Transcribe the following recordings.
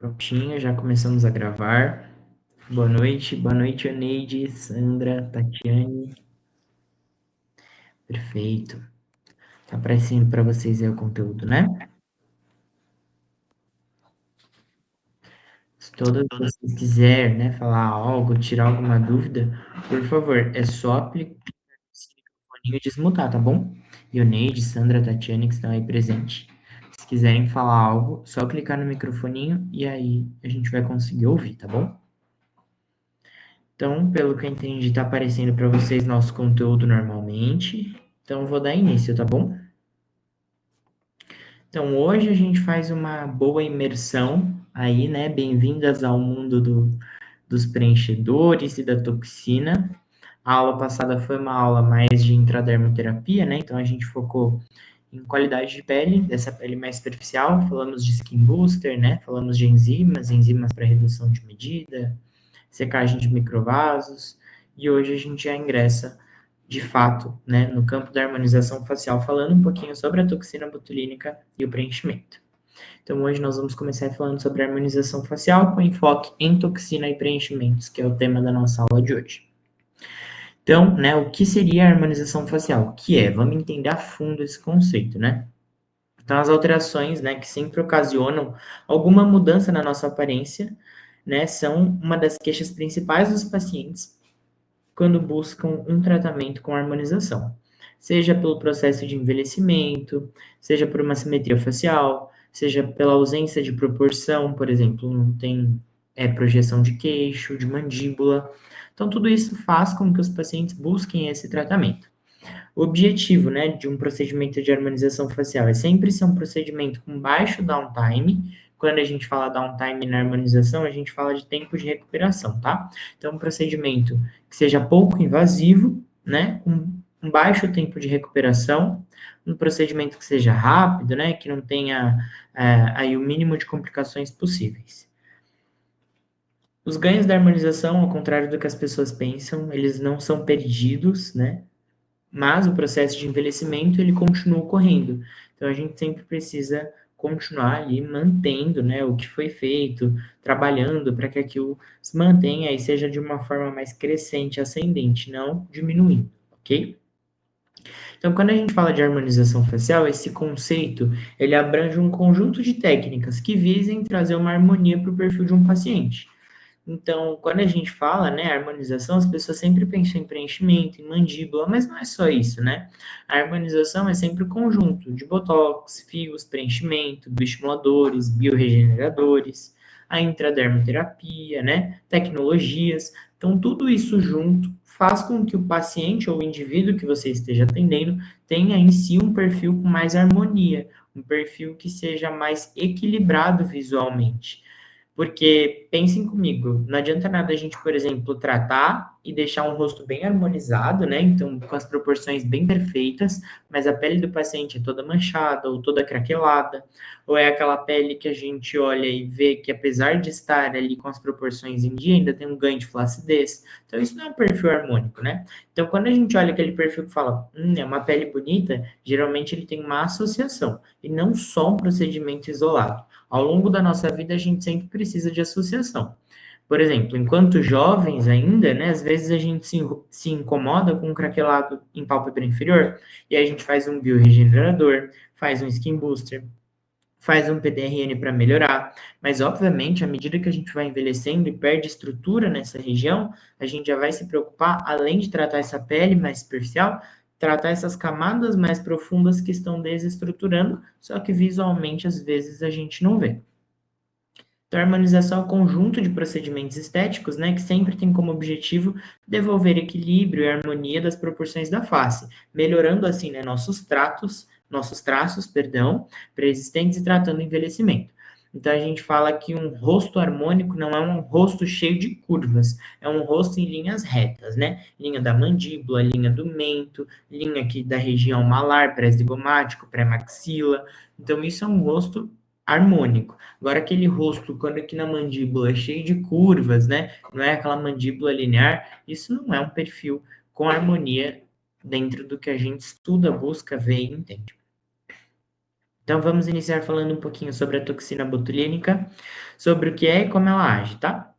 Prontinho, já começamos a gravar. Boa noite, Oneide, Sandra, Tatiane. Perfeito. Tá aparecendo para vocês aí o conteúdo, né? Se todos vocês quiserem, né, falar algo, tirar alguma dúvida, por favor, é só aplicar esse microfone e desmutar, tá bom? E Oneide, Sandra, Tatiane, que estão aí presentes. Se quiserem falar algo, só clicar no microfoninho e aí a gente vai conseguir ouvir, tá bom? Então, pelo que eu entendi, está aparecendo para vocês nosso conteúdo normalmente. Então, vou dar início, tá bom? Então, hoje a gente faz uma boa imersão aí, né? Bem-vindas ao mundo dos preenchedores e da toxina. A aula passada foi uma aula mais de intradermoterapia, né? Então, a gente focou em qualidade de pele, dessa pele mais superficial. Falamos de skin booster, né? Falamos de enzimas para redução de medida, secagem de microvasos, e hoje a gente já ingressa, de fato, né, no campo da harmonização facial, falando um pouquinho sobre a toxina botulínica e o preenchimento. Então, hoje nós vamos começar falando sobre a harmonização facial com enfoque em toxina e preenchimentos, que é o tema da nossa aula de hoje. Então, né, o que seria a harmonização facial? O que é? Vamos entender a fundo esse conceito, né? Então, as alterações, né, que sempre ocasionam alguma mudança na nossa aparência, né, são uma das queixas principais dos pacientes quando buscam um tratamento com harmonização, seja pelo processo de envelhecimento, seja por uma simetria facial, seja pela ausência de proporção, por exemplo, não tem projeção de queixo, de mandíbula. Então, tudo isso faz com que os pacientes busquem esse tratamento. O objetivo, né, de um procedimento de harmonização facial é sempre ser um procedimento com baixo downtime. Quando a gente fala downtime na harmonização, a gente fala de tempo de recuperação, tá? Então, um procedimento que seja pouco invasivo, né, com um baixo tempo de recuperação, um procedimento que seja rápido, né, que não tenha aí o mínimo de complicações possíveis. Os ganhos da harmonização, ao contrário do que as pessoas pensam, eles não são perdidos, né? Mas o processo de envelhecimento ele continua ocorrendo. Então a gente sempre precisa continuar ali mantendo, né, o que foi feito, trabalhando para que aquilo se mantenha e seja de uma forma mais crescente, ascendente, não diminuindo, ok? Então, quando a gente fala de harmonização facial, esse conceito ele abrange um conjunto de técnicas que visem trazer uma harmonia para o perfil de um paciente. Então, quando a gente fala, né, harmonização, as pessoas sempre pensam em preenchimento, em mandíbula, mas não é só isso, né? A harmonização é sempre o conjunto de botox, fios, preenchimento, bioestimuladores, bioregeneradores, a intradermoterapia, né, tecnologias. Então, tudo isso junto faz com que o paciente ou o indivíduo que você esteja atendendo tenha em si um perfil com mais harmonia, um perfil que seja mais equilibrado visualmente. Porque pensem comigo, não adianta nada a gente, por exemplo, tratar e deixar um rosto bem harmonizado, né? Então, com as proporções bem perfeitas, mas a pele do paciente é toda manchada ou toda craquelada, ou é aquela pele que a gente olha e vê que, apesar de estar ali com as proporções em dia, ainda tem um ganho de flacidez. Então, isso não é um perfil harmônico, né? Então, quando a gente olha aquele perfil que fala, é uma pele bonita, geralmente ele tem uma associação e não só um procedimento isolado. Ao longo da nossa vida, a gente sempre precisa de associação. Por exemplo, enquanto jovens ainda, né, às vezes a gente se incomoda com um craquelado em pálpebra inferior, e aí a gente faz um bioregenerador, faz um skin booster, faz um PDRN para melhorar, mas obviamente, à medida que a gente vai envelhecendo e perde estrutura nessa região, a gente já vai se preocupar, além de tratar essa pele mais superficial, tratar essas camadas mais profundas que estão desestruturando, só que visualmente às vezes a gente não vê. Então, a harmonização é um conjunto de procedimentos estéticos, né, que sempre tem como objetivo devolver equilíbrio e harmonia das proporções da face, melhorando assim, né, nossos traços, perdão, preexistentes e tratando o envelhecimento. Então, a gente fala que um rosto harmônico não é um rosto cheio de curvas, é um rosto em linhas retas, né? Linha da mandíbula, linha do mento, linha aqui da região malar, pré-zigomático, pré-maxila. Então, isso é um rosto harmônico. Agora, aquele rosto, quando aqui na mandíbula é cheio de curvas, né? Não é aquela mandíbula linear, isso não é um perfil com harmonia dentro do que a gente estuda, busca, vê e entende. Então, vamos iniciar falando um pouquinho sobre a toxina botulínica, sobre o que é e como ela age, tá?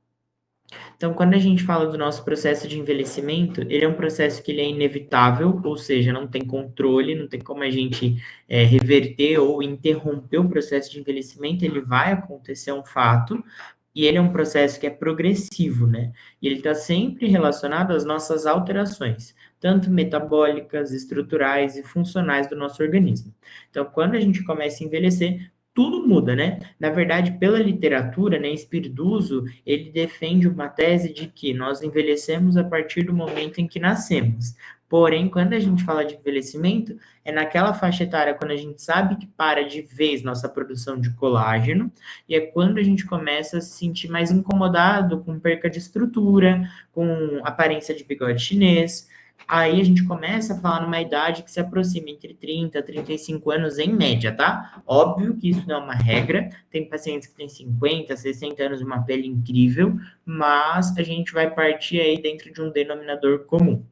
Então, quando a gente fala do nosso processo de envelhecimento, ele é um processo que ele é inevitável, ou seja, não tem controle, não tem como a gente reverter ou interromper o processo de envelhecimento, ele vai acontecer, é um fato, e ele é um processo que é progressivo, né? E ele está sempre relacionado às nossas alterações, tanto metabólicas, estruturais e funcionais do nosso organismo. Então, quando a gente começa a envelhecer, tudo muda, né? Na verdade, pela literatura, né, Spiridoso, ele defende uma tese de que nós envelhecemos a partir do momento em que nascemos. Porém, quando a gente fala de envelhecimento, é naquela faixa etária quando a gente sabe que para de vez nossa produção de colágeno, e é quando a gente começa a se sentir mais incomodado com perca de estrutura, com aparência de bigode chinês. Aí a gente começa a falar numa idade que se aproxima entre 30 e 35 anos em média, tá? Óbvio que isso não é uma regra, tem pacientes que têm 50, 60 anos de uma pele incrível, mas a gente vai partir aí dentro de um denominador comum.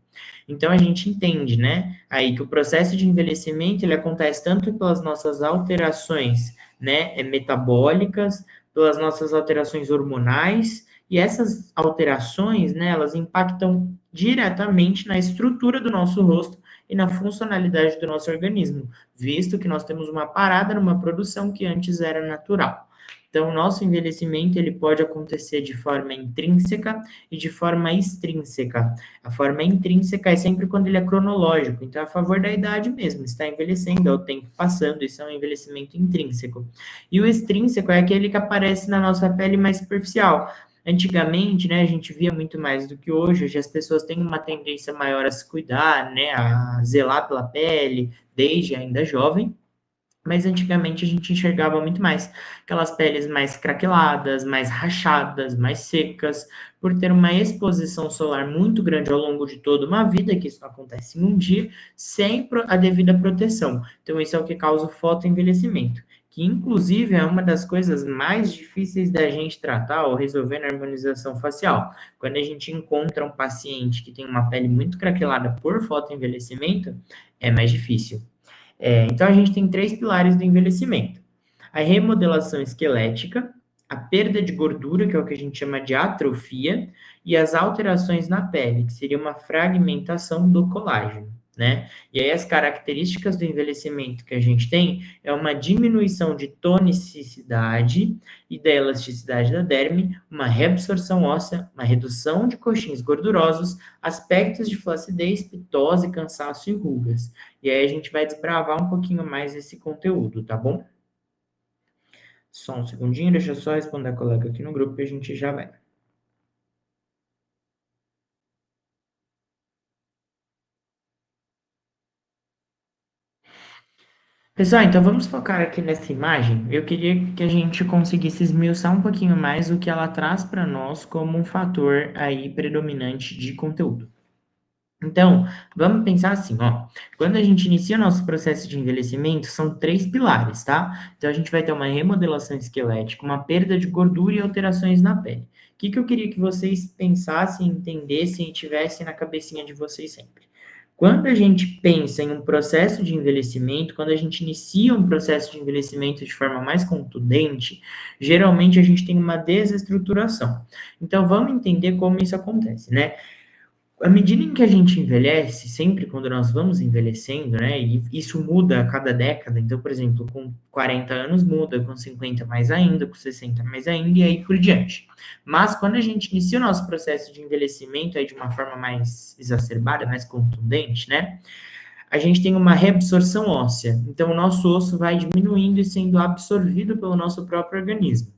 Então a gente entende, né, aí que o processo de envelhecimento ele acontece tanto pelas nossas alterações, né, metabólicas, pelas nossas alterações hormonais, e essas alterações, né, elas impactam diretamente na estrutura do nosso rosto e na funcionalidade do nosso organismo, visto que nós temos uma parada numa produção que antes era natural. Então, o nosso envelhecimento ele pode acontecer de forma intrínseca e de forma extrínseca. A forma intrínseca é sempre quando ele é cronológico, então é a favor da idade mesmo, está envelhecendo, é o tempo passando, isso é um envelhecimento intrínseco. E o extrínseco é aquele que aparece na nossa pele mais superficial. Antigamente, né, a gente via muito mais do que hoje as pessoas têm uma tendência maior a se cuidar, né, a zelar pela pele, desde ainda jovem, mas antigamente a gente enxergava muito mais aquelas peles mais craqueladas, mais rachadas, mais secas, por ter uma exposição solar muito grande ao longo de toda uma vida, que isso acontece em um dia, sem a devida proteção. Então, isso é o que causa o fotoenvelhecimento, que inclusive é uma das coisas mais difíceis da gente tratar ou resolver na harmonização facial. Quando a gente encontra um paciente que tem uma pele muito craquelada por fotoenvelhecimento, é mais difícil. Então, a gente tem três pilares do envelhecimento: a remodelação esquelética, a perda de gordura, que é o que a gente chama de atrofia, e as alterações na pele, que seria uma fragmentação do colágeno, né? E aí, as características do envelhecimento que a gente tem é uma diminuição de tonicidade e da elasticidade da derme, uma reabsorção óssea, uma redução de coxins gordurosos, aspectos de flacidez, pitose, cansaço e rugas. E aí a gente vai desbravar um pouquinho mais esse conteúdo, tá bom? Só um segundinho, deixa eu só responder a colega aqui no grupo e a gente já vai. Pessoal, então vamos focar aqui nessa imagem. Eu queria que a gente conseguisse esmiuçar um pouquinho mais o que ela traz para nós como um fator aí predominante de conteúdo. Então, vamos pensar assim, ó. Quando a gente inicia o nosso processo de envelhecimento, são três pilares, tá? Então, a gente vai ter uma remodelação esquelética, uma perda de gordura e alterações na pele. O que que eu queria que vocês pensassem, entendessem e tivessem na cabecinha de vocês sempre? Quando a gente pensa em um processo de envelhecimento, quando a gente inicia um processo de envelhecimento de forma mais contundente, geralmente a gente tem uma desestruturação. Então, vamos entender como isso acontece, né? À medida em que a gente envelhece, sempre quando nós vamos envelhecendo, né, e isso muda a cada década, então, por exemplo, com 40 anos muda, com 50 mais ainda, com 60 mais ainda, e aí por diante. Mas quando a gente inicia o nosso processo de envelhecimento aí de uma forma mais exacerbada, mais contundente, né, a gente tem uma reabsorção óssea. Então, o nosso osso vai diminuindo e sendo absorvido pelo nosso próprio organismo.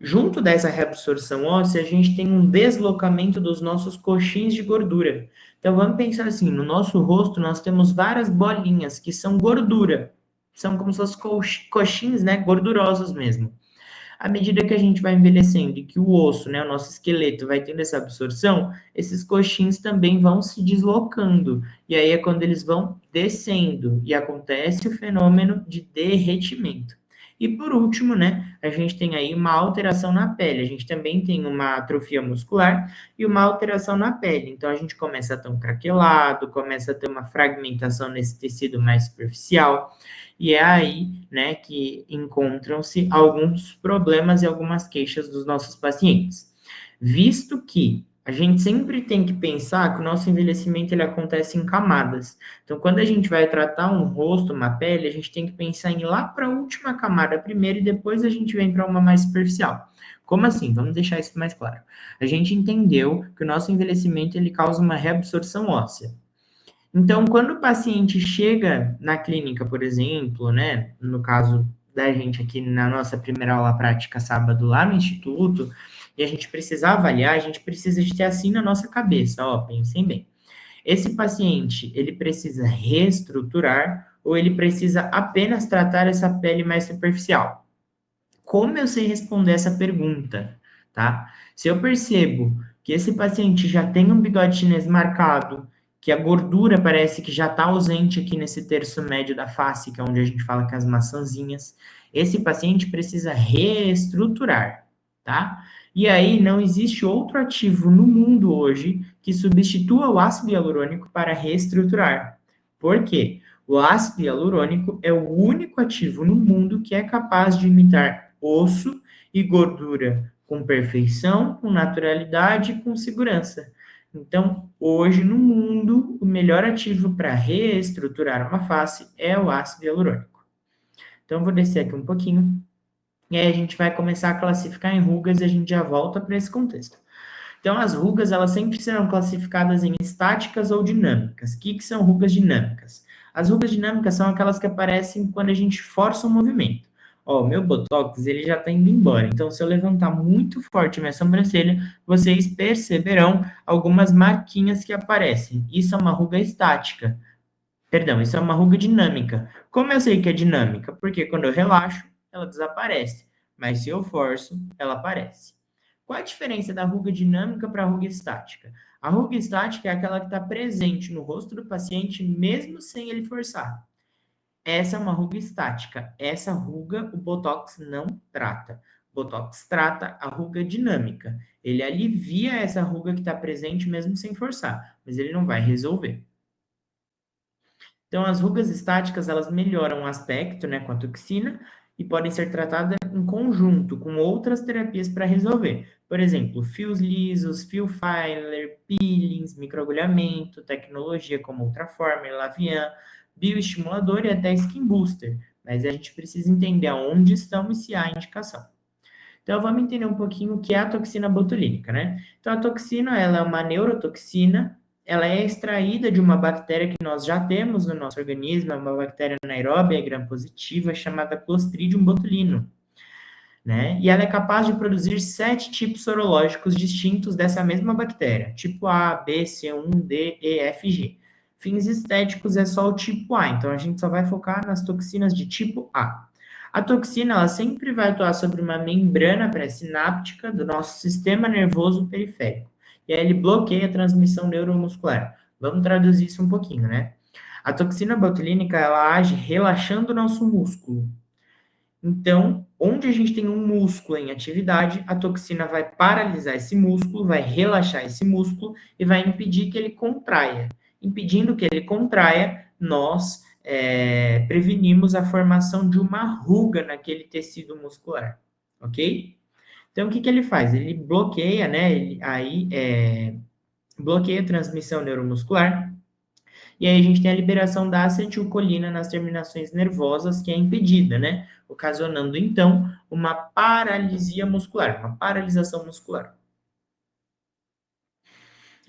Junto dessa reabsorção óssea, a gente tem um deslocamento dos nossos coxins de gordura. Então vamos pensar assim, no nosso rosto nós temos várias bolinhas que são gordura. São como se fossem coxins, né, gordurosos mesmo. À medida que a gente vai envelhecendo e que o osso, né, o nosso esqueleto vai tendo essa absorção, esses coxins também vão se deslocando. E aí é quando eles vão descendo e acontece o fenômeno de derretimento. E por último, né, a gente tem aí uma alteração na pele. A gente também tem uma atrofia muscular e uma alteração na pele. Então a gente começa a ter um craquelado, começa a ter uma fragmentação nesse tecido mais superficial. E é aí, né, que encontram-se alguns problemas e algumas queixas dos nossos pacientes. Visto que a gente sempre tem que pensar que o nosso envelhecimento ele acontece em camadas. Então, quando a gente vai tratar um rosto, uma pele, a gente tem que pensar em ir lá para a última camada primeiro e depois a gente vem para uma mais superficial. Como assim? Vamos deixar isso mais claro. A gente entendeu que o nosso envelhecimento ele causa uma reabsorção óssea. Então, quando o paciente chega na clínica, por exemplo, né, no caso da gente aqui na nossa primeira aula prática sábado lá no instituto, e a gente precisa avaliar, a gente precisa de ter assim na nossa cabeça, ó, pensem bem. Esse paciente, ele precisa reestruturar ou ele precisa apenas tratar essa pele mais superficial? Como eu sei responder essa pergunta, tá? Se eu percebo que esse paciente já tem um bigode chinês marcado, que a gordura parece que já está ausente aqui nesse terço médio da face, que é onde a gente fala que as maçãzinhas, esse paciente precisa reestruturar, tá? E aí não existe outro ativo no mundo hoje que substitua o ácido hialurônico para reestruturar. Por quê? O ácido hialurônico é o único ativo no mundo que é capaz de imitar osso e gordura com perfeição, com naturalidade e com segurança. Então, hoje no mundo, o melhor ativo para reestruturar uma face é o ácido hialurônico. Então, vou descer aqui um pouquinho e aí a gente vai começar a classificar em rugas e a gente já volta para esse contexto. Então, as rugas, elas sempre serão classificadas em estáticas ou dinâmicas. O que são rugas dinâmicas? As rugas dinâmicas são aquelas que aparecem quando a gente força o movimento. Ó, o meu Botox, ele já está indo embora. Então, se eu levantar muito forte minha sobrancelha, vocês perceberão algumas marquinhas que aparecem. Isso é uma ruga estática. Perdão, isso é uma ruga dinâmica. Como eu sei que é dinâmica? Porque quando eu relaxo, ela desaparece. Mas se eu forço, ela aparece. Qual a diferença da ruga dinâmica para a ruga estática? A ruga estática é aquela que está presente no rosto do paciente mesmo sem ele forçar. Essa é uma ruga estática. Essa ruga o Botox não trata. O Botox trata a ruga dinâmica. Ele alivia essa ruga que está presente mesmo sem forçar, mas ele não vai resolver. Então, as rugas estáticas, elas melhoram o aspecto, né, com a toxina e podem ser tratadas em conjunto com outras terapias para resolver. Por exemplo, fios lisos, fio filler, peelings, microagulhamento, tecnologia como Ultraformer, Lavian, bioestimulador e até skin booster. Mas a gente precisa entender aonde estão e se há indicação. Então, vamos entender um pouquinho o que é a toxina botulínica, né? Então, a toxina, ela é uma neurotoxina, ela é extraída de uma bactéria que nós já temos no nosso organismo, é uma bactéria anaeróbia gram-positiva chamada Clostridium botulinum, né? E ela é capaz de produzir 7 tipos sorológicos distintos dessa mesma bactéria, tipo A, B, C1, D, E, F, G. Fins estéticos é só o tipo A, então a gente só vai focar nas toxinas de tipo A. A toxina, ela sempre vai atuar sobre uma membrana pré-sináptica do nosso sistema nervoso periférico. E aí ele bloqueia a transmissão neuromuscular. Vamos traduzir isso um pouquinho, né? A toxina botulínica, ela age relaxando o nosso músculo. Então, onde a gente tem um músculo em atividade, a toxina vai paralisar esse músculo, vai relaxar esse músculo e vai impedir que ele contraia. Impedindo que ele contraia, nós prevenimos a formação de uma ruga naquele tecido muscular, ok? Então, o que ele faz? Ele bloqueia, né? Bloqueia a transmissão neuromuscular, e aí a gente tem a liberação da acetilcolina nas terminações nervosas, que é impedida, né? Ocasionando, então, uma paralisia muscular, uma paralisação muscular.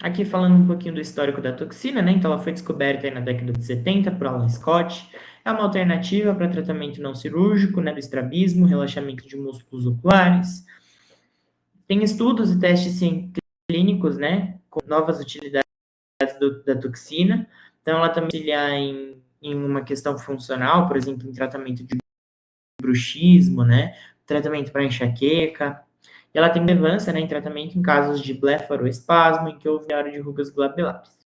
Aqui falando um pouquinho do histórico da toxina, né? Então ela foi descoberta aí na década de 70 por Alan Scott. É uma alternativa para tratamento não cirúrgico, né, do estrabismo, relaxamento de músculos oculares. Tem estudos e testes clínicos, né, com novas utilidades da toxina. Então ela também auxilia em uma questão funcional, por exemplo, em tratamento de bruxismo, né, tratamento para enxaqueca. E ela tem relevância, né, em tratamento em casos de blefaroespasmo, em que houve melhora de rugas glabulares.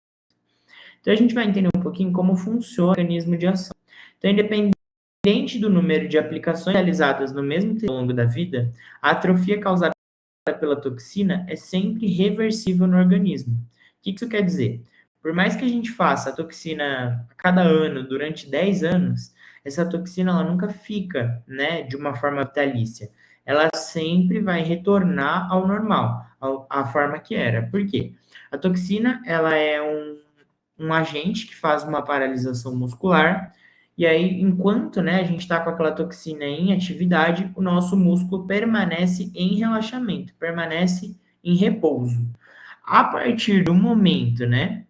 Então, a gente vai entender um pouquinho como funciona o mecanismo de ação. Então, independente Independente do número de aplicações realizadas no mesmo tempo ao longo da vida, a atrofia causada pela toxina é sempre reversível no organismo. O que isso quer dizer? Por mais que a gente faça a toxina a cada ano, durante 10 anos, essa toxina ela nunca fica, né, de uma forma vitalícia. Ela sempre vai retornar ao normal, à forma que era. Por quê? A toxina, ela é um agente que faz uma paralisação muscular, e aí, enquanto, né, a gente está com aquela toxina em atividade, o nosso músculo permanece em relaxamento, permanece em repouso. A partir do momento, né,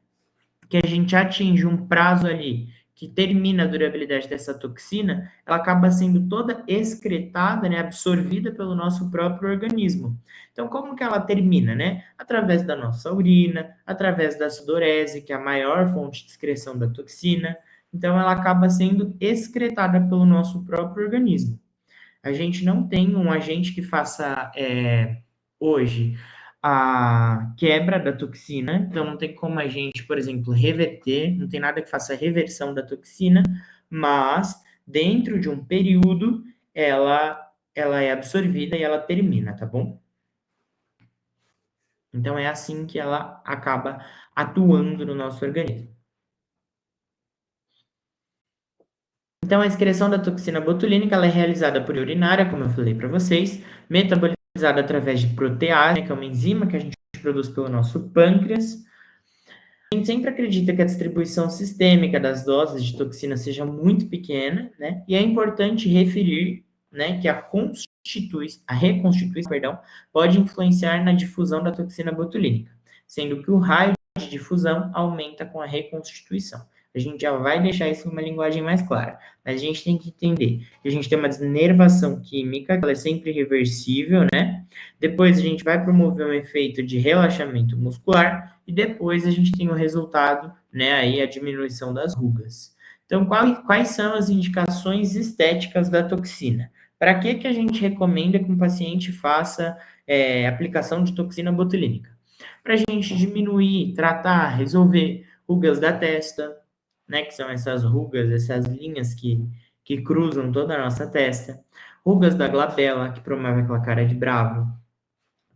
que a gente atinge um prazo ali que termina a durabilidade dessa toxina, ela acaba sendo toda excretada, né, absorvida pelo nosso próprio organismo. Então, como que ela termina, né? Através da nossa urina, através da sudorese, que é a maior fonte de excreção da toxina. Então, ela acaba sendo excretada pelo nosso próprio organismo. A gente não tem um agente que faça hoje a quebra da toxina, então não tem como a gente, por exemplo, reverter, não tem nada que faça a reversão da toxina, mas dentro de um período ela é absorvida e ela termina, tá bom? Então é assim que ela acaba atuando no nosso organismo. Então, a excreção da toxina botulínica ela é realizada por urinária, como eu falei para vocês, metabolizada através de protease, que é uma enzima que a gente produz pelo nosso pâncreas. A gente sempre acredita que a distribuição sistêmica das doses de toxina seja muito pequena, né? E é importante referir, né, que a reconstituição, perdão, pode influenciar na difusão da toxina botulínica, sendo que o raio de difusão aumenta com a reconstituição. A gente já vai deixar isso em uma linguagem mais clara, mas a gente tem que entender que a gente tem uma desnervação química, que ela é sempre reversível, né? Depois a gente vai promover um efeito de relaxamento muscular e depois a gente tem o resultado, né, aí a diminuição das rugas. Então, quais são as indicações estéticas da toxina? Para que a gente recomenda que um paciente faça aplicação de toxina botulínica? Para a gente diminuir, tratar, resolver rugas da testa, né, que são essas rugas, essas linhas que cruzam toda a nossa testa, rugas da glabela, que promove aquela cara de bravo,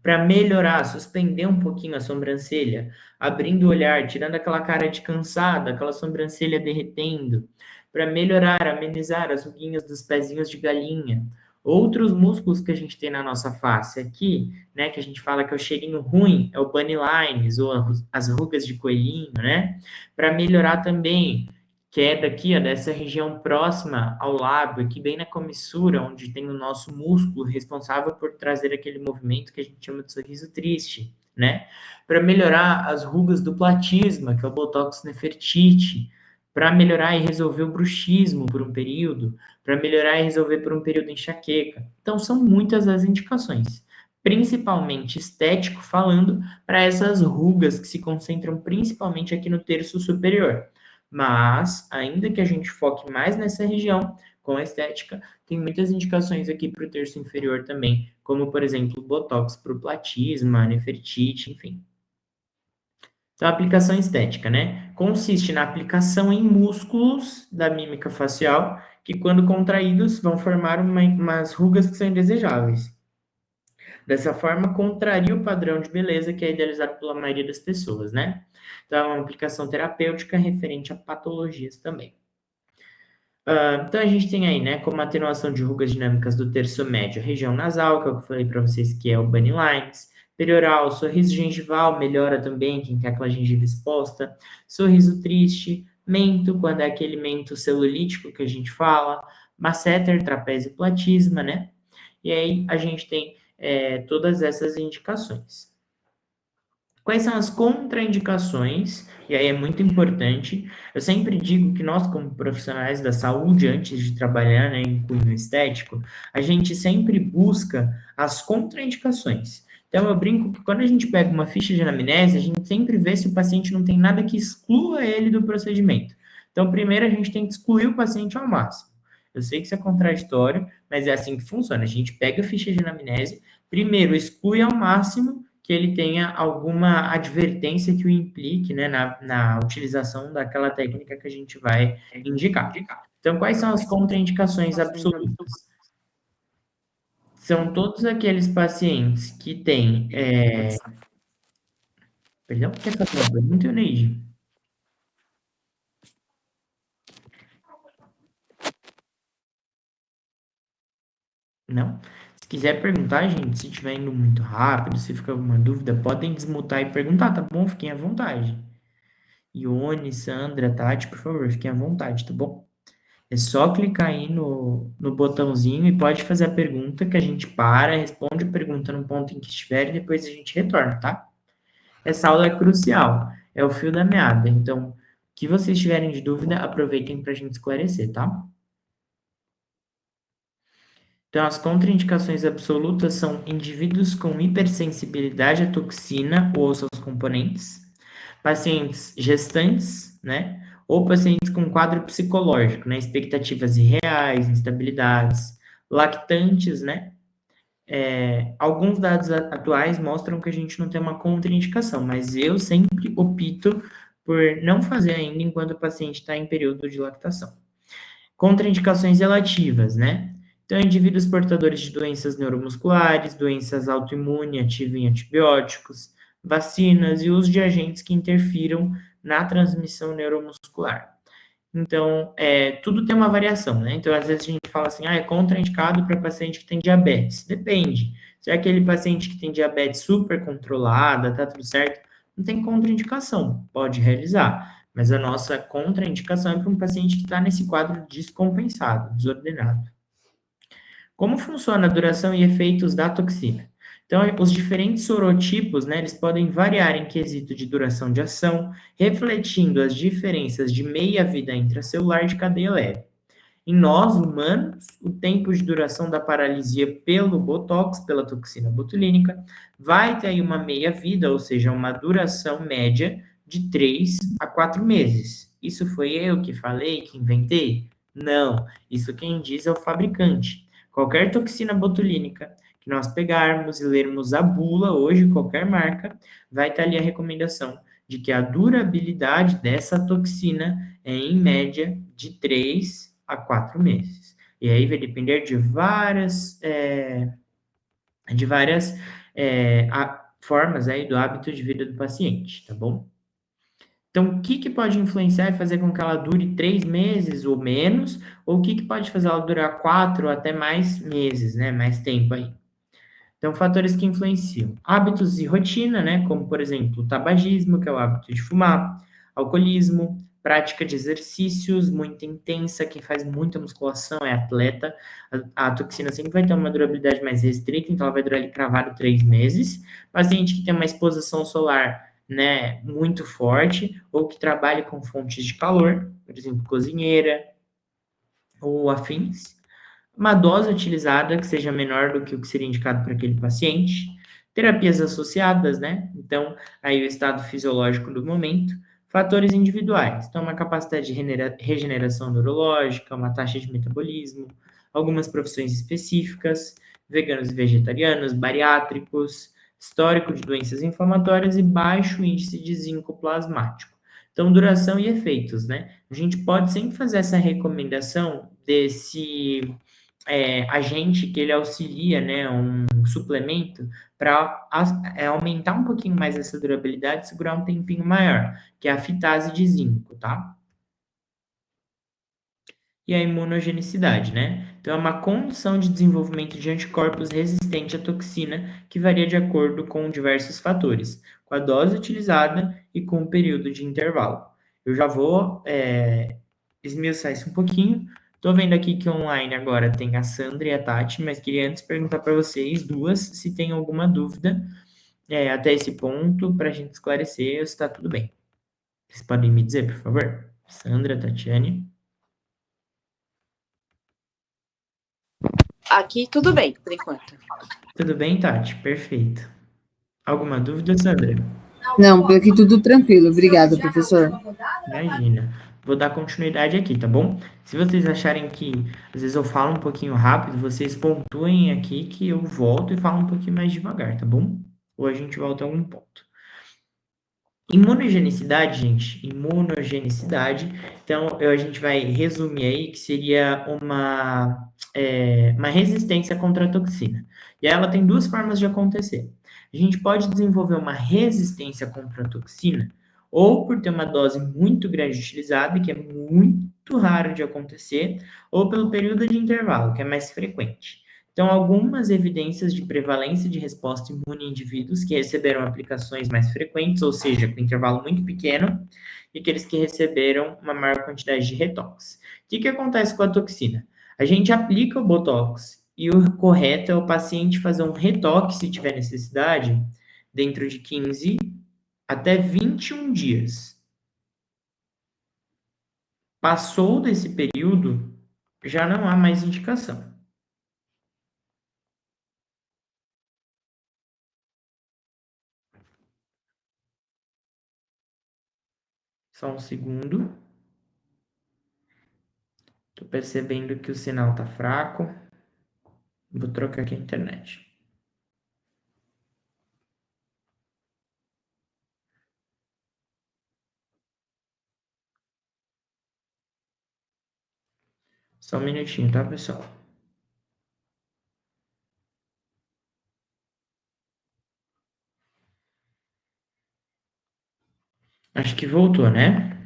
para melhorar, suspender um pouquinho a sobrancelha, abrindo o olhar, tirando aquela cara de cansada, aquela sobrancelha derretendo, para melhorar, amenizar as ruguinhas dos pezinhos de galinha. Outros músculos que a gente tem na nossa face aqui, né, que a gente fala que é o cheirinho ruim, é o bunny lines ou as rugas de coelhinho, né? Para melhorar também queda aqui, ó, dessa região próxima ao lábio, aqui bem na comissura, onde tem o nosso músculo responsável por trazer aquele movimento que a gente chama de sorriso triste, né? Para melhorar as rugas do platisma, que é o Botox Nefertiti, para melhorar e resolver o bruxismo por um período, para melhorar e resolver por um período enxaqueca. Então, são muitas as indicações, principalmente estético falando, para essas rugas que se concentram principalmente aqui no terço superior. Mas, ainda que a gente foque mais nessa região, com a estética, tem muitas indicações aqui para o terço inferior também, como, por exemplo, Botox para o platisma, Nefertiti, enfim. Então, a aplicação estética, né? Consiste na aplicação em músculos da mímica facial, que quando contraídos vão formar umas rugas que são indesejáveis. Dessa forma, contraria o padrão de beleza que é idealizado pela maioria das pessoas, né? Então, é uma aplicação terapêutica referente a patologias também. Então, a gente tem aí, né, como atenuação de rugas dinâmicas do terço médio, região nasal, que é o que eu falei para vocês, que é o bunny lines, perioral, sorriso gengival, melhora também, quem tem aquela gengiva exposta, sorriso triste, mento, quando é aquele mento celulítico que a gente fala, masseter, trapézio platisma, né? E aí a gente tem todas essas indicações. Quais são as contraindicações? E aí é muito importante. Eu sempre digo que nós, como profissionais da saúde, antes de trabalhar, né, em cunho estético, a gente sempre busca as contraindicações. Então, eu brinco que quando a gente pega uma ficha de anamnese, a gente sempre vê se o paciente não tem nada que exclua ele do procedimento. Então, primeiro, a gente tem que excluir o paciente ao máximo. Eu sei que isso é contraditório, mas é assim que funciona. A gente pega a ficha de anamnese, primeiro exclui ao máximo que ele tenha alguma advertência que o implique, né, na utilização daquela técnica que a gente vai indicar. Então, quais são as contraindicações absolutas? São todos aqueles pacientes que têm. Perdão? Quer fazer uma pergunta, Neide? Não? Se quiser perguntar, gente, se estiver indo muito rápido, se fica alguma dúvida, podem desmutar e perguntar, tá bom? Fiquem à vontade. Ione, Sandra, Tati, por favor, fiquem à vontade, tá bom? É só clicar aí no botãozinho e pode fazer a pergunta que a gente para, responde a pergunta no ponto em que estiver e depois a gente retorna, tá? Essa aula é crucial, é o fio da meada. Então, o que vocês tiverem de dúvida, aproveitem para a gente esclarecer, tá? Então, as contraindicações absolutas são indivíduos com hipersensibilidade à toxina ou aos seus componentes, pacientes gestantes, né? Ou pacientes com quadro psicológico, né? Expectativas irreais, instabilidades, lactantes, né? Alguns dados atuais mostram que a gente não tem uma contraindicação, mas eu sempre opto por não fazer ainda enquanto o paciente está em período de lactação. Contraindicações relativas, né? Então, indivíduos portadores de doenças neuromusculares, doenças autoimunes, ativas em antibióticos, vacinas e uso de agentes que interfiram na transmissão neuromuscular. Então, tudo tem uma variação, né? Então, às vezes a gente fala assim, é contraindicado para paciente que tem diabetes. Depende. Se é aquele paciente que tem diabetes super controlada, tá tudo certo, não tem contraindicação, pode realizar. Mas a nossa contraindicação é para um paciente que está nesse quadro descompensado, desordenado. Como funciona a duração e efeitos da toxina? Então, os diferentes sorotipos, né, eles podem variar em quesito de duração de ação, refletindo as diferenças de meia-vida intracelular de cadeia leve. Em nós, humanos, o tempo de duração da paralisia pelo botox, pela toxina botulínica, vai ter aí uma meia-vida, ou seja, uma duração média de 3 a 4 meses. Isso foi eu que falei, que inventei? Não, isso quem diz é o fabricante. Qualquer toxina botulínica que nós pegarmos e lermos a bula, hoje, qualquer marca, vai estar ali a recomendação de que a durabilidade dessa toxina é, em média, de 3 a 4 meses. E aí vai depender de várias formas aí do hábito de vida do paciente, tá bom? Então, o que, que pode influenciar e fazer com que ela dure 3 meses ou menos, ou o que, que pode fazer ela durar 4 ou até mais meses, né? Mais tempo aí. Então, fatores que influenciam. Hábitos e rotina, né? Como, por exemplo, o tabagismo, que é o hábito de fumar, alcoolismo, prática de exercícios muito intensa, quem faz muita musculação é atleta. A toxina sempre vai ter uma durabilidade mais restrita, então ela vai durar ali cravado 3 meses. Paciente que tem uma exposição solar, né, muito forte, ou que trabalha com fontes de calor, por exemplo, cozinheira ou afins, uma dose utilizada que seja menor do que o que seria indicado para aquele paciente, terapias associadas, né? Então, aí o estado fisiológico do momento, fatores individuais, então uma capacidade de regeneração neurológica, uma taxa de metabolismo, algumas profissões específicas, veganos e vegetarianos, bariátricos, histórico de doenças inflamatórias e baixo índice de zinco plasmático. Então, duração e efeitos, né? A gente pode sempre fazer essa recomendação desse agente que ele auxilia, né, um suplemento para aumentar um pouquinho mais essa durabilidade, segurar um tempinho maior, que é a fitase de zinco, tá? E a imunogenicidade, né? Então, é uma condição de desenvolvimento de anticorpos resistente à toxina que varia de acordo com diversos fatores, com a dose utilizada e com o período de intervalo. Eu já vou esmiuçar isso um pouquinho. Tô vendo aqui que online agora tem a Sandra e a Tati, mas queria antes perguntar para vocês duas se tem alguma dúvida até esse ponto para a gente esclarecer se está tudo bem. Vocês podem me dizer, por favor? Sandra, Tatiane. Aqui tudo bem, por enquanto. Tudo bem, Tati? Perfeito. Alguma dúvida, Sandra? Não, por aqui tudo tranquilo. Obrigada, professor. Imagina. Vou dar continuidade aqui, tá bom? Se vocês acharem que às vezes eu falo um pouquinho rápido, vocês pontuem aqui que eu volto e falo um pouquinho mais devagar, tá bom? Ou a gente volta a algum ponto. Imunogenicidade, gente, imunogenicidade. Então, a gente vai resumir aí que seria uma resistência contra a toxina. E ela tem duas formas de acontecer. A gente pode desenvolver uma resistência contra a toxina, ou por ter uma dose muito grande utilizada, que é muito raro de acontecer, ou pelo período de intervalo, que é mais frequente. Então, algumas evidências de prevalência de resposta imune em indivíduos que receberam aplicações mais frequentes, ou seja, com intervalo muito pequeno, e aqueles que receberam uma maior quantidade de retox. O que acontece com a toxina? A gente aplica o Botox e o correto é o paciente fazer um retox, se tiver necessidade, dentro de 15 até 21 dias. Passou desse período, já não há mais indicação. Só um segundo. Tô percebendo que o sinal tá fraco. Vou trocar aqui a internet. Só um minutinho, tá, pessoal? Acho que voltou, né?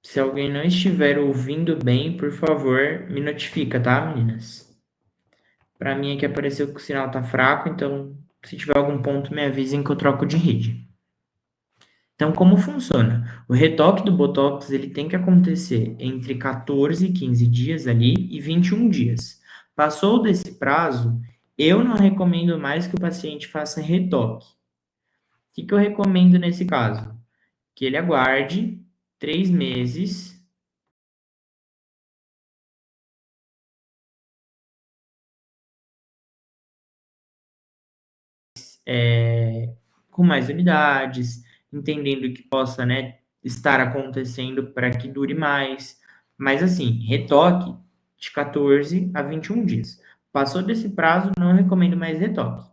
Se alguém não estiver ouvindo bem, por favor, me notifica, tá, meninas? Para mim aqui apareceu que o sinal tá fraco, então se tiver algum ponto, me avisem que eu troco de rede. Então, como funciona? O retoque do Botox, ele tem que acontecer entre 14 e 15 dias ali e 21 dias. Passou desse prazo, eu não recomendo mais que o paciente faça retoque. O que eu recomendo nesse caso? Que ele aguarde 3 meses. Com mais unidades, entendendo que possa, né, estar acontecendo para que dure mais. Mas assim, retoque de 14 a 21 dias. Passou desse prazo, não recomendo mais retoque.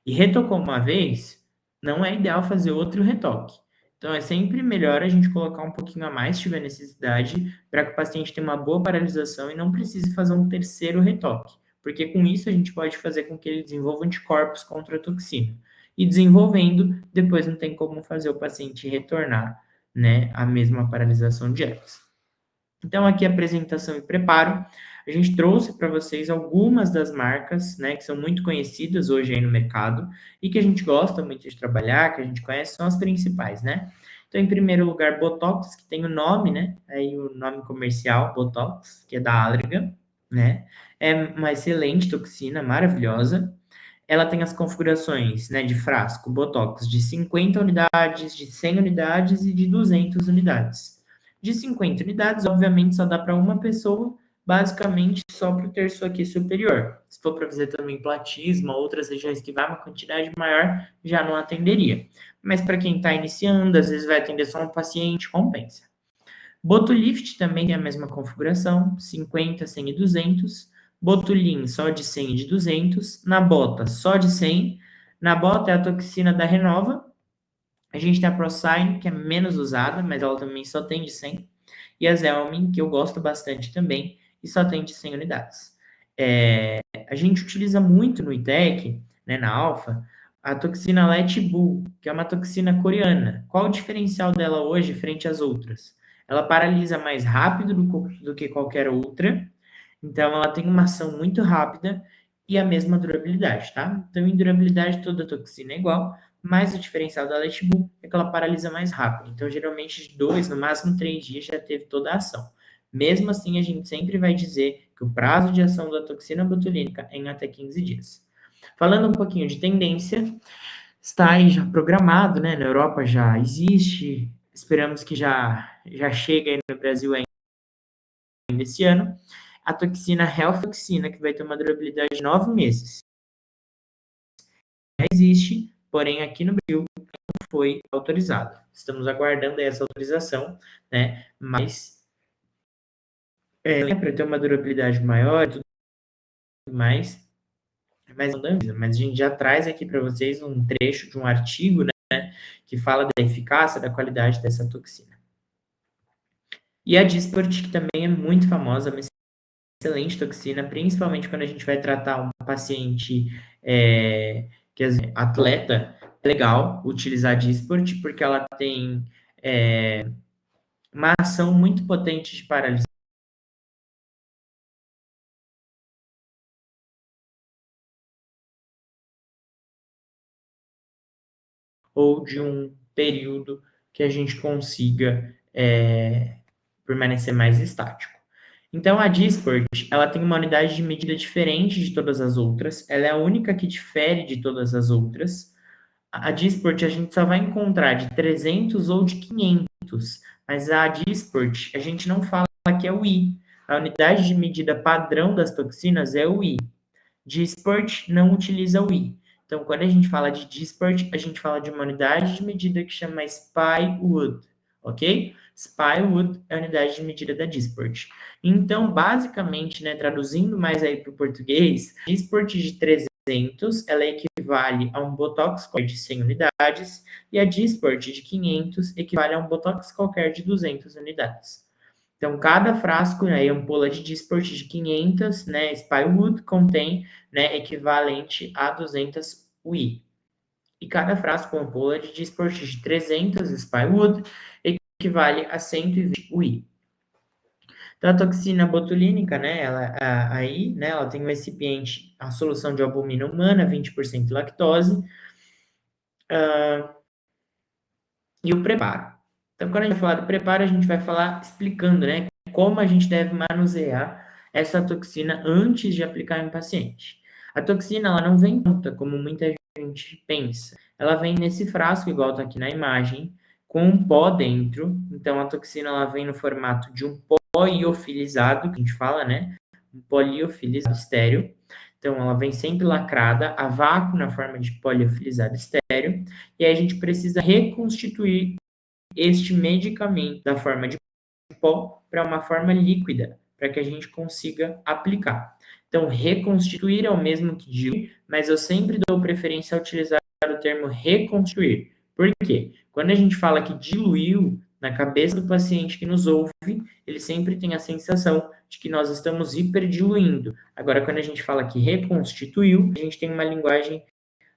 E retocou uma vez, não é ideal fazer outro retoque. Então, é sempre melhor a gente colocar um pouquinho a mais, se tiver necessidade, para que o paciente tenha uma boa paralisação e não precise fazer um terceiro retoque. Porque com isso a gente pode fazer com que ele desenvolva anticorpos contra a toxina. E desenvolvendo, depois não tem como fazer o paciente retornar, né, a mesma paralisação de antes. Então, aqui apresentação e preparo. A gente trouxe para vocês algumas das marcas, né, que são muito conhecidas hoje aí no mercado e que a gente gosta muito de trabalhar, que a gente conhece, são as principais, né? Então, em primeiro lugar, Botox, que tem o nome, né? Aí o nome comercial, Botox, que é da Allergan, né? É uma excelente toxina, maravilhosa. Ela tem as configurações, né, de frasco, Botox, de 50 unidades, de 100 unidades e de 200 unidades. De 50 unidades, obviamente, só dá para uma pessoa, basicamente só para o terço aqui superior. Se for para fazer também platismo, outras regiões que vai uma quantidade maior, já não atenderia. Mas para quem está iniciando, às vezes vai atender só um paciente, compensa. Botolift também tem a mesma configuração, 50, 100 e 200. Botulin só de 100 e de 200. Na bota só de 100. Na bota é a toxina da Renova. A gente tem a ProSign, que é menos usada, mas ela também só tem de 100. E a Zelmin, que eu gosto bastante também, e só tem de 100 unidades. A gente utiliza muito no ITEC, né, na Alpha, a toxina Letbull, que é uma toxina coreana. Qual o diferencial dela hoje frente às outras? Ela paralisa mais rápido do que qualquer outra, então ela tem uma ação muito rápida e a mesma durabilidade, tá? Então, em durabilidade, toda toxina é igual, mas o diferencial da Letbull é que ela paralisa mais rápido. Então, geralmente, de 2, no máximo 3 dias já teve toda a ação. Mesmo assim, a gente sempre vai dizer que o prazo de ação da toxina botulínica é em até 15 dias. Falando um pouquinho de tendência, está aí já programado, né? Na Europa já existe, esperamos que já chegue aí no Brasil ainda esse ano. A toxina Helfoxina, que vai ter uma durabilidade de 9 meses. Já existe, porém aqui no Brasil não foi autorizado. Estamos aguardando essa autorização, né? Mas para ter uma durabilidade maior e tudo mais, mas a gente já traz aqui para vocês um trecho de um artigo, né, que fala da eficácia, da qualidade dessa toxina. E a Dysport, que também é muito famosa, uma excelente toxina, principalmente quando a gente vai tratar um paciente que é atleta. É legal utilizar a Dysport, porque ela tem uma ação muito potente de paralisia ou de um período que a gente consiga permanecer mais estático. Então, a Dysport, ela tem uma unidade de medida diferente de todas as outras, ela é a única que difere de todas as outras. A Dysport a gente só vai encontrar de 300 ou de 500, mas a Dysport a gente não fala que é o I. A unidade de medida padrão das toxinas é o I. Dysport não utiliza o I. Então, quando a gente fala de Dysport, a gente fala de uma unidade de medida que chama SPY-Wood, ok? SPY-Wood é a unidade de medida da Dysport. Então, basicamente, né, traduzindo mais aí para o português, Dysport de 300, ela equivale a um Botox qualquer de 100 unidades, e a Dysport de 500 equivale a um Botox qualquer de 200 unidades. Então, cada frasco, né, ampola de Dysport de 500, né, SPY-Wood contém, né, equivalente a 200 UI. E cada frasco, ampola de Dysport de 300 SPY-Wood equivale a 120 UI. Então, a toxina botulínica, né, ela tem um recipiente, a solução de albumina humana, 20% lactose, e o preparo. Então, quando a gente vai falar do preparo, a gente vai falar explicando, né, como a gente deve manusear essa toxina antes de aplicar em paciente. A toxina, ela não vem pronta, como muita gente pensa. Ela vem nesse frasco, igual está aqui na imagem, com um pó dentro. Então, a toxina, ela vem no formato de um pó liofilizado, que a gente fala, né? Um pó liofilizado estéreo. Então, ela vem sempre lacrada, a vácuo na forma de pó liofilizado estéreo. E aí a gente precisa reconstituir este medicamento da forma de pó para uma forma líquida, para que a gente consiga aplicar. Então, reconstituir é o mesmo que diluir, mas eu sempre dou preferência a utilizar o termo reconstituir. Por quê? Quando a gente fala que diluiu, na cabeça do paciente que nos ouve, ele sempre tem a sensação de que nós estamos hiperdiluindo. Agora, quando a gente fala que reconstituiu, a gente tem uma linguagem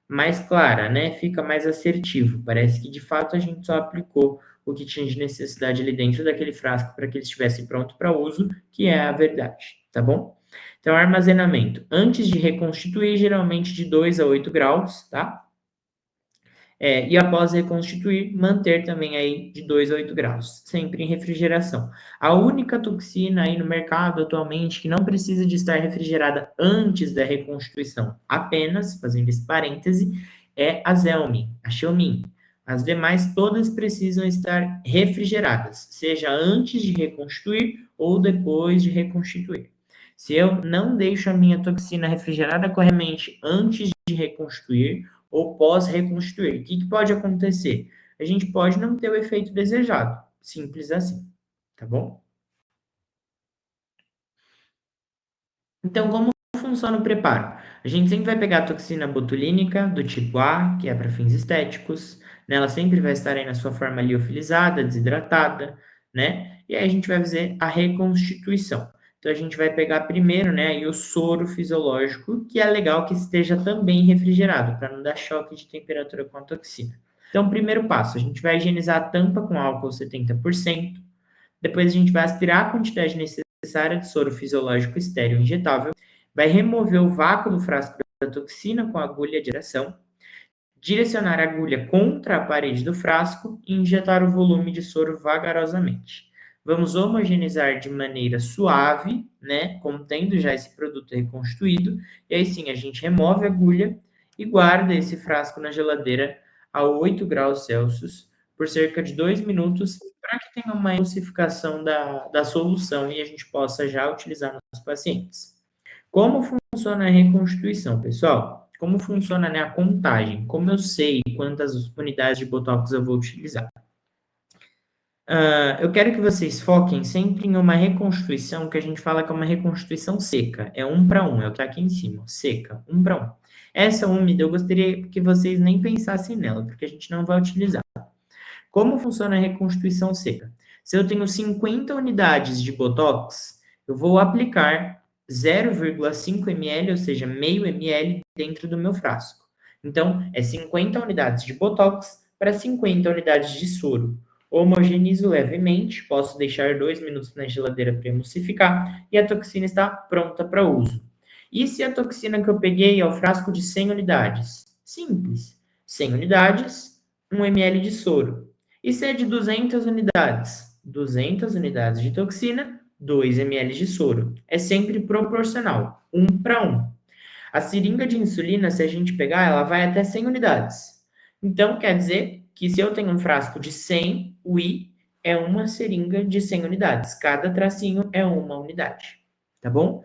mais clara, né? Fica mais assertivo. Parece que, de fato, a gente só aplicou o que tinha de necessidade ali dentro daquele frasco para que ele estivesse pronto para uso, que é a verdade, tá bom? Então, armazenamento. Antes de reconstituir, geralmente de 2 a 8 graus, tá? E após reconstituir, manter também aí de 2 a 8 graus, sempre em refrigeração. A única toxina aí no mercado atualmente que não precisa de estar refrigerada antes da reconstituição, apenas, fazendo esse parêntese, é a Zelmin, a Xelmin. As demais todas precisam estar refrigeradas, seja antes de reconstituir ou depois de reconstituir. Se eu não deixo a minha toxina refrigerada corretamente antes de reconstituir ou pós-reconstituir, o que pode acontecer? A gente pode não ter o efeito desejado, simples assim, tá bom? Então, como funciona o preparo? A gente sempre vai pegar a toxina botulínica do tipo A, que é para fins estéticos, né? Ela sempre vai estar aí na sua forma liofilizada, desidratada, né? E aí a gente vai fazer a reconstituição. Então, a gente vai pegar primeiro, né, aí o soro fisiológico, que é legal que esteja também refrigerado, para não dar choque de temperatura com a toxina. Então, primeiro passo, a gente vai higienizar a tampa com álcool 70%, depois a gente vai aspirar a quantidade necessária de soro fisiológico estéril injetável, vai remover o vácuo do frasco da toxina com a agulha de aeração, direcionar a agulha contra a parede do frasco e injetar o volume de soro vagarosamente. Vamos homogeneizar de maneira suave, né, contendo já esse produto reconstituído, e aí sim a gente remove a agulha e guarda esse frasco na geladeira a 8 graus Celsius por cerca de 2 minutos, para que tenha uma emulsificação da solução e a gente possa já utilizar nos pacientes. Como funciona a reconstituição, pessoal? Como funciona, né, a contagem? Como eu sei quantas unidades de Botox eu vou utilizar? Eu quero que vocês foquem sempre em uma reconstituição que a gente fala que é uma reconstituição seca. É 1 para 1, é o que está aqui em cima, seca, 1 para 1. Essa úmida, eu gostaria que vocês nem pensassem nela, porque a gente não vai utilizar. Como funciona a reconstituição seca? Se eu tenho 50 unidades de Botox, eu vou aplicar 0,5 ml, ou seja, meio ml, dentro do meu frasco. Então, é 50 unidades de Botox para 50 unidades de soro. Homogenizo levemente, posso deixar 2 minutos na geladeira para emulsificar e a toxina está pronta para uso. E se a toxina que eu peguei é o frasco de 100 unidades? Simples. 100 unidades, 1 ml de soro. E se é de 200 unidades? 200 unidades de toxina, 2 ml de soro. É sempre proporcional, 1 para 1. A seringa de insulina, se a gente pegar, ela vai até 100 unidades. Então, quer dizer que se eu tenho um frasco de 100, o I é uma seringa de 100 unidades. Cada tracinho é uma unidade, tá bom?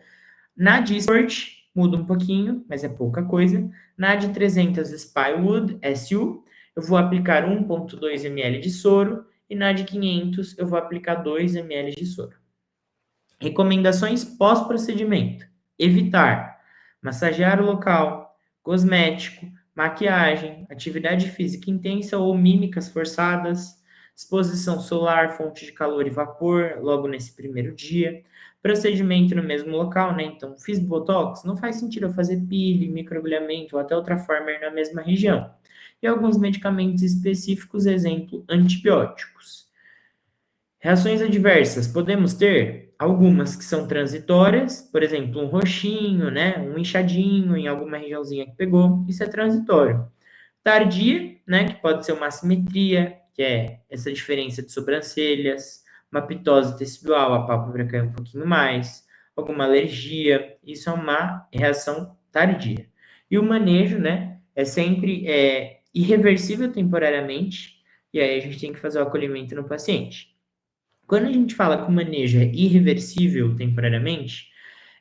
Na de Sport, muda um pouquinho, mas é pouca coisa. Na de 300 Spywood, SU, eu vou aplicar 1,2 ml de soro. E na de 500, eu vou aplicar 2 ml de soro. Recomendações pós-procedimento. Evitar massagear o local, cosmético, maquiagem, atividade física intensa ou mímicas forçadas, exposição solar, fonte de calor e vapor logo nesse primeiro dia, procedimento no mesmo local, né? Então, fiz Botox, não faz sentido eu fazer peeling, microagulhamento ou até outra forma na mesma região. E alguns medicamentos específicos, exemplo, antibióticos. Reações adversas, podemos ter algumas que são transitórias, por exemplo, um roxinho, né, um inchadinho em alguma regiãozinha que pegou, isso é transitório. Tardia, né, que pode ser uma assimetria, que é essa diferença de sobrancelhas, uma pitose tecidual, a pálpebra cai um pouquinho mais, alguma alergia, isso é uma reação tardia. E o manejo, né, é sempre irreversível temporariamente, e aí a gente tem que fazer o acolhimento no paciente. Quando a gente fala que o manejo é irreversível temporariamente,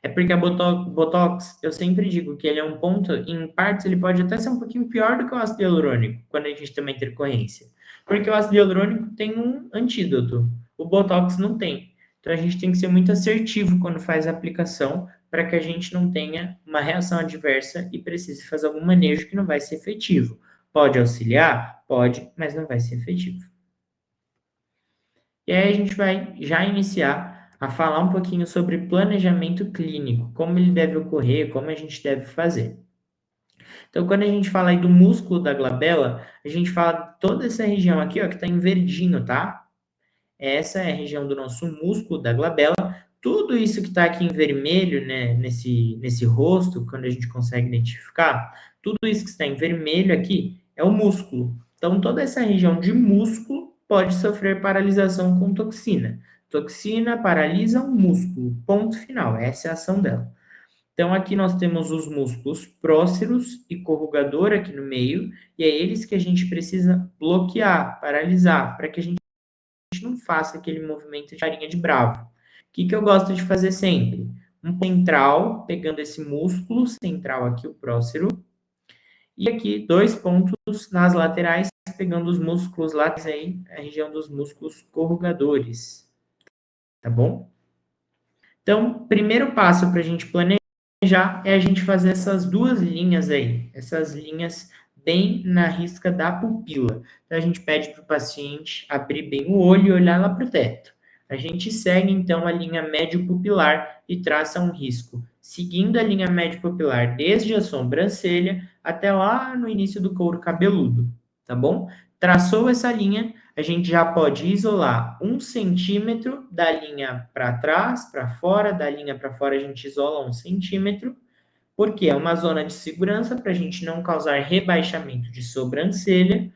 é porque a Botox, eu sempre digo que ele é um ponto, em partes, ele pode até ser um pouquinho pior do que o ácido hialurônico, quando a gente tem uma intercorrência. Porque o ácido hialurônico tem um antídoto, o Botox não tem. Então a gente tem que ser muito assertivo quando faz a aplicação, para que a gente não tenha uma reação adversa e precise fazer algum manejo que não vai ser efetivo. Pode auxiliar? Pode, mas não vai ser efetivo. E aí a gente vai já iniciar a falar um pouquinho sobre planejamento clínico, como ele deve ocorrer, como a gente deve fazer. Então, quando a gente fala aí do músculo da glabela, a gente fala toda essa região aqui, ó, que está em verdinho, tá? Essa é a região do nosso músculo da glabela. Tudo isso que está aqui em vermelho, né, nesse rosto, quando a gente consegue identificar, tudo isso que está em vermelho aqui é o músculo. Então, toda essa região de músculo pode sofrer paralisação com toxina. Toxina paralisa o músculo, ponto final, essa é a ação dela. Então, aqui nós temos os músculos próceros e corrugador aqui no meio, e é eles que a gente precisa bloquear, paralisar, para que a gente não faça aquele movimento de farinha de bravo. O que eu gosto de fazer sempre? Um central, pegando esse músculo central aqui, o prócero, e aqui 2 pontos nas laterais, pegando os músculos laterais aí, a região dos músculos corrugadores. Tá bom? Então, primeiro passo para a gente planejar é a gente fazer essas duas linhas aí, essas linhas bem na risca da pupila. Então, a gente pede para o paciente abrir bem o olho e olhar lá para o teto. A gente segue, então, a linha médio-pupilar e traça um risco, seguindo a linha médio-pupilar desde a sobrancelha até lá no início do couro cabeludo, tá bom? Traçou essa linha, a gente já pode isolar 1 centímetro da linha para trás, para fora, da linha para fora a gente isola 1 centímetro, porque é uma zona de segurança para a gente não causar rebaixamento de sobrancelha.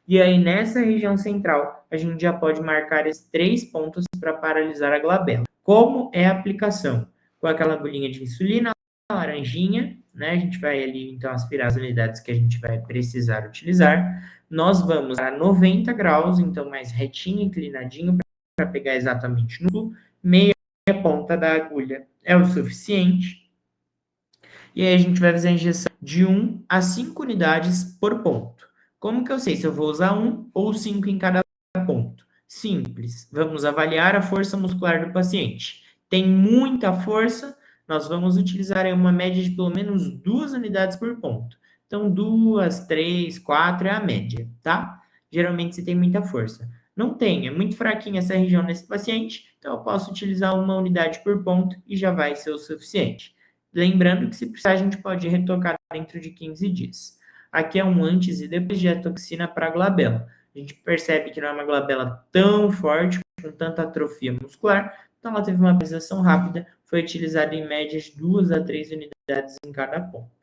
E aí, nessa região central, a gente já pode marcar esses 3 pontos para paralisar a glabela. Como é a aplicação? Com aquela agulhinha de insulina, laranjinha, né? A gente vai ali, então, aspirar as unidades que a gente vai precisar utilizar. Nós vamos a 90 graus, então, mais retinho, inclinadinho, para pegar exatamente no meia ponta da agulha. É o suficiente. E aí a gente vai fazer a injeção de 1 a 5 unidades por ponto. Como que eu sei se eu vou usar 1 ou 5 em cada ponto? Simples. Vamos avaliar a força muscular do paciente. Tem muita força, nós vamos utilizar aí uma média de pelo menos 2 unidades por ponto. Então, 2, 3, 4 é a média, tá? Geralmente, se tem muita força. Não tem, é muito fraquinha essa região nesse paciente, então eu posso utilizar uma unidade por ponto e já vai ser o suficiente. Lembrando que se precisar, a gente pode retocar dentro de 15 dias. Aqui é um antes e depois de atoxina para a glabela. A gente percebe que não é uma glabela tão forte, com tanta atrofia muscular, então ela teve uma apresentação rápida, foi utilizada em média de 2 a 3 unidades em cada ponto.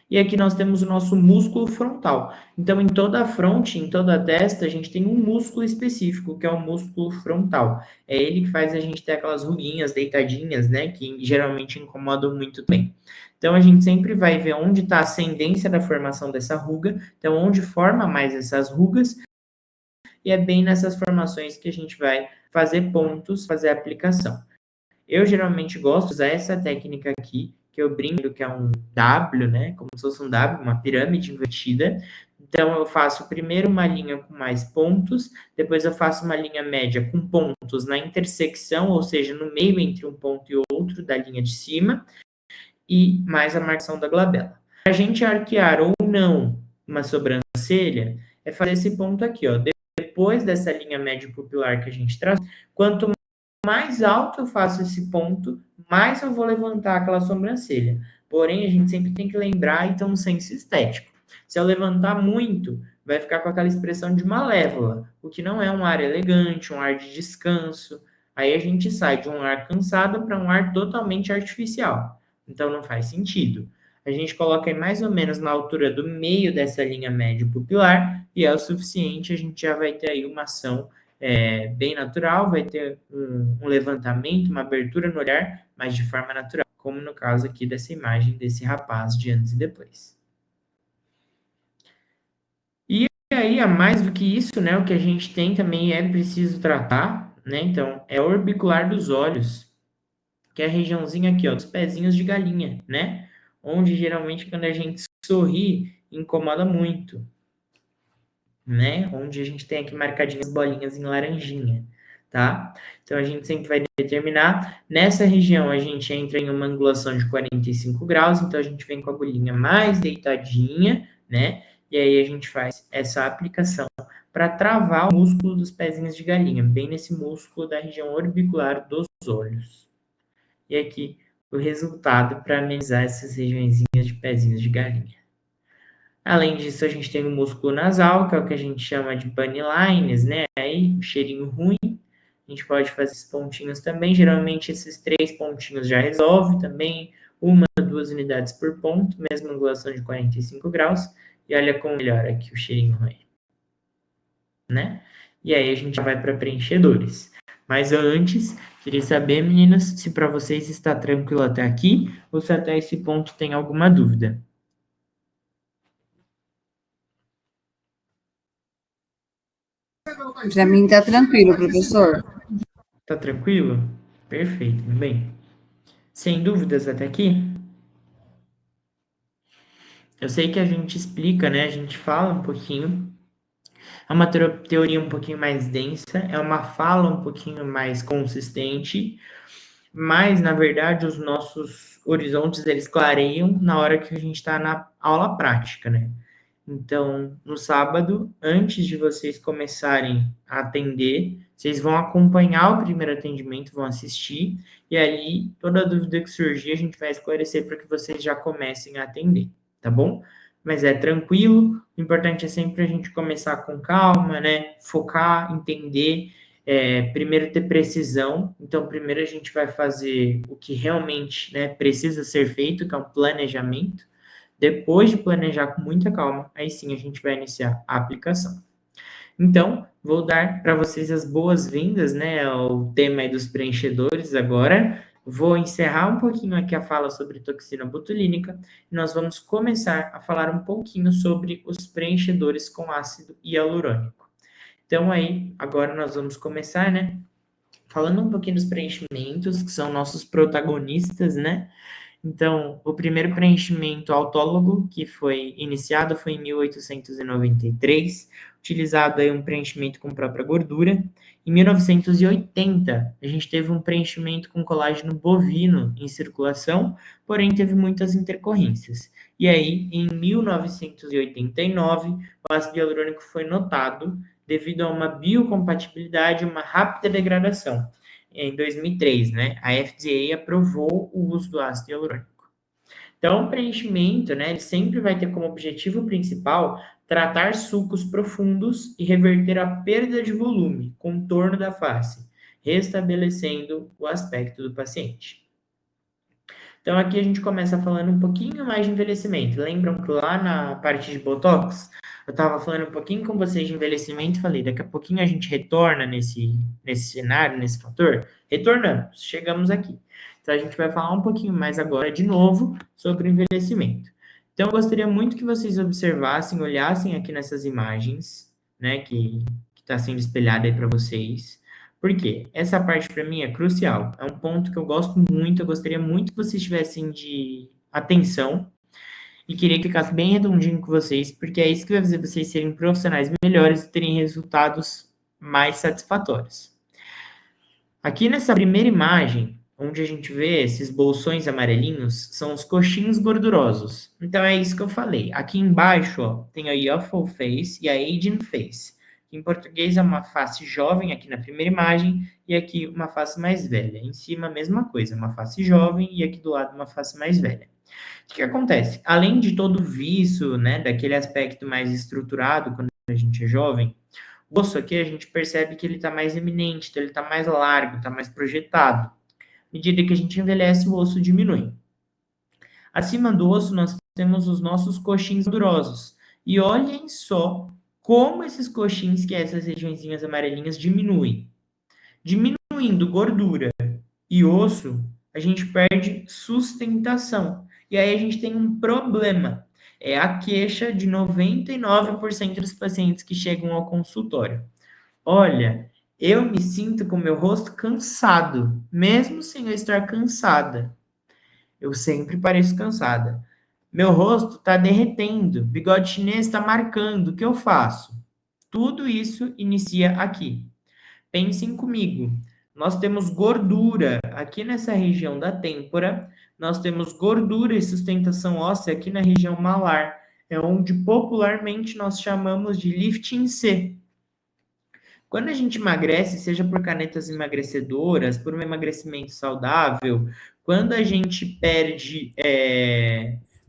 E aqui nós temos o nosso músculo frontal. Então, em toda a fronte, em toda a testa, a gente tem um músculo específico, que é o músculo frontal. É ele que faz a gente ter aquelas ruguinhas deitadinhas, né, que geralmente incomodam muito bem. Então, a gente sempre vai ver onde está a ascendência da formação dessa ruga, então, onde forma mais essas rugas, e é bem nessas formações que a gente vai fazer pontos, fazer a aplicação. Eu geralmente gosto de usar essa técnica aqui, que eu brinco que é um W, né? Como se fosse um W, uma pirâmide invertida. Então, eu faço primeiro uma linha com mais pontos, depois eu faço uma linha média com pontos na intersecção, ou seja, no meio entre um ponto e outro da linha de cima, e mais a marcação da glabela. Para a gente arquear ou não uma sobrancelha, é fazer esse ponto aqui, ó. Depois dessa linha média pupilar que a gente traz, quanto mais alto eu faço esse ponto, mais eu vou levantar aquela sobrancelha. Porém, a gente sempre tem que lembrar e ter um senso estético. Se eu levantar muito, vai ficar com aquela expressão de malévola, o que não é um ar elegante, um ar de descanso. Aí a gente sai de um ar cansado para um ar totalmente artificial. Então não faz sentido. A gente coloca aí mais ou menos na altura do meio dessa linha média pupilar e é o suficiente, a gente já vai ter aí uma ação bem natural, vai ter um levantamento, uma abertura no olhar, mas de forma natural, como no caso aqui dessa imagem desse rapaz de antes e depois. E aí, a mais do que isso, né, o que a gente tem também é preciso tratar, né, então, é o orbicular dos olhos, que é a regiãozinha aqui, ó, dos pezinhos de galinha, né, onde geralmente quando a gente sorri, incomoda muito, né? Onde a gente tem aqui marcadinhas bolinhas em laranjinha, tá? Então, a gente sempre vai determinar. Nessa região, a gente entra em uma angulação de 45 graus, então a gente vem com a agulhinha mais deitadinha, né? E aí a gente faz essa aplicação para travar o músculo dos pezinhos de galinha, bem nesse músculo da região orbicular dos olhos. E aqui o resultado para amenizar essas regiõezinhas de pezinhos de galinha. Além disso, a gente tem o músculo nasal, que é o que a gente chama de bunny lines, né? Aí, um cheirinho ruim. A gente pode fazer esses pontinhos também. Geralmente, esses 3 pontinhos já resolve também. 1 a 2 unidades por ponto, mesma angulação de 45 graus. E olha como melhora aqui o cheirinho ruim, né? E aí, a gente já vai para preenchedores. Mas antes, queria saber, meninas, se para vocês está tranquilo até aqui ou se até esse ponto tem alguma dúvida. Para mim tá tranquilo, professor. Tá tranquilo? Perfeito, bem. Sem dúvidas até aqui? Eu sei que a gente explica, né? A gente fala um pouquinho. É uma teoria um pouquinho mais densa, é uma fala um pouquinho mais consistente, mas, na verdade, os nossos horizontes, eles clareiam na hora que a gente está na aula prática, né? Então, no sábado, antes de vocês começarem a atender, vocês vão acompanhar o primeiro atendimento, vão assistir, e aí toda dúvida que surgir, a gente vai esclarecer para que vocês já comecem a atender, tá bom? Mas é tranquilo, o importante é sempre a gente começar com calma, né? Focar, entender, primeiro ter precisão. Então, primeiro a gente vai fazer o que realmente, né, precisa ser feito, que é um planejamento. Depois de planejar com muita calma, aí sim a gente vai iniciar a aplicação. Então, vou dar para vocês as boas-vindas, né, ao tema aí dos preenchedores agora. Vou encerrar um pouquinho aqui a fala sobre toxina botulínica e nós vamos começar a falar um pouquinho sobre os preenchedores com ácido hialurônico. Então, aí, agora nós vamos começar, né, falando um pouquinho dos preenchimentos, que são nossos protagonistas, né, Então, o primeiro preenchimento autólogo que foi iniciado foi em 1893, utilizado aí um preenchimento com própria gordura. Em 1980, a gente teve um preenchimento com colágeno bovino em circulação, porém teve muitas intercorrências. E aí, em 1989, o ácido hialurônico foi notado devido a uma biocompatibilidade e uma rápida degradação. Em 2003, né, a FDA aprovou o uso do ácido hialurônico. Então, o preenchimento, né, ele sempre vai ter como objetivo principal tratar sulcos profundos e reverter a perda de volume, contorno da face, restabelecendo o aspecto do paciente. Então, aqui a gente começa falando um pouquinho mais de envelhecimento. Lembram que lá na parte de Botox, eu estava falando um pouquinho com vocês de envelhecimento e falei, daqui a pouquinho a gente retorna nesse cenário, nesse fator? Retornamos, chegamos aqui. Então, a gente vai falar um pouquinho mais agora, de novo, sobre o envelhecimento. Então, eu gostaria muito que vocês observassem, olhassem aqui nessas imagens, né, que está sendo espelhada aí para vocês. Por quê? Essa parte para mim é crucial. É um ponto que eu gosto muito, eu gostaria muito que vocês tivessem de atenção e queria que ficasse bem redondinho com vocês, porque é isso que vai fazer vocês serem profissionais melhores e terem resultados mais satisfatórios. Aqui nessa primeira imagem, onde a gente vê esses bolsões amarelinhos, são os coxins gordurosos. Então é isso que eu falei. Aqui embaixo, ó, tem a youthful face e a aging face. Em português é uma face jovem aqui na primeira imagem e aqui uma face mais velha. Em cima a mesma coisa, uma face jovem e aqui do lado uma face mais velha. O que acontece? Além de todo o viço, né, daquele aspecto mais estruturado quando a gente é jovem, o osso aqui a gente percebe que ele está mais eminente, então ele está mais largo, está mais projetado. À medida que a gente envelhece, o osso diminui. Acima do osso nós temos os nossos coxins gordurosos. E olhem só como esses coxins, que é essas regiõezinhas amarelinhas, diminuem. Diminuindo gordura e osso, a gente perde sustentação. E aí a gente tem um problema. É a queixa de 99% dos pacientes que chegam ao consultório. Olha, eu me sinto com meu rosto cansado, mesmo sem eu estar cansada. Eu sempre pareço cansada. Meu rosto está derretendo, bigode chinês está marcando, o que eu faço? Tudo isso inicia aqui. Pensem comigo. Nós temos gordura aqui nessa região da têmpora, nós temos gordura e sustentação óssea aqui na região malar, é onde popularmente nós chamamos de lifting C. Quando a gente emagrece, seja por canetas emagrecedoras, por um emagrecimento saudável, quando a gente perde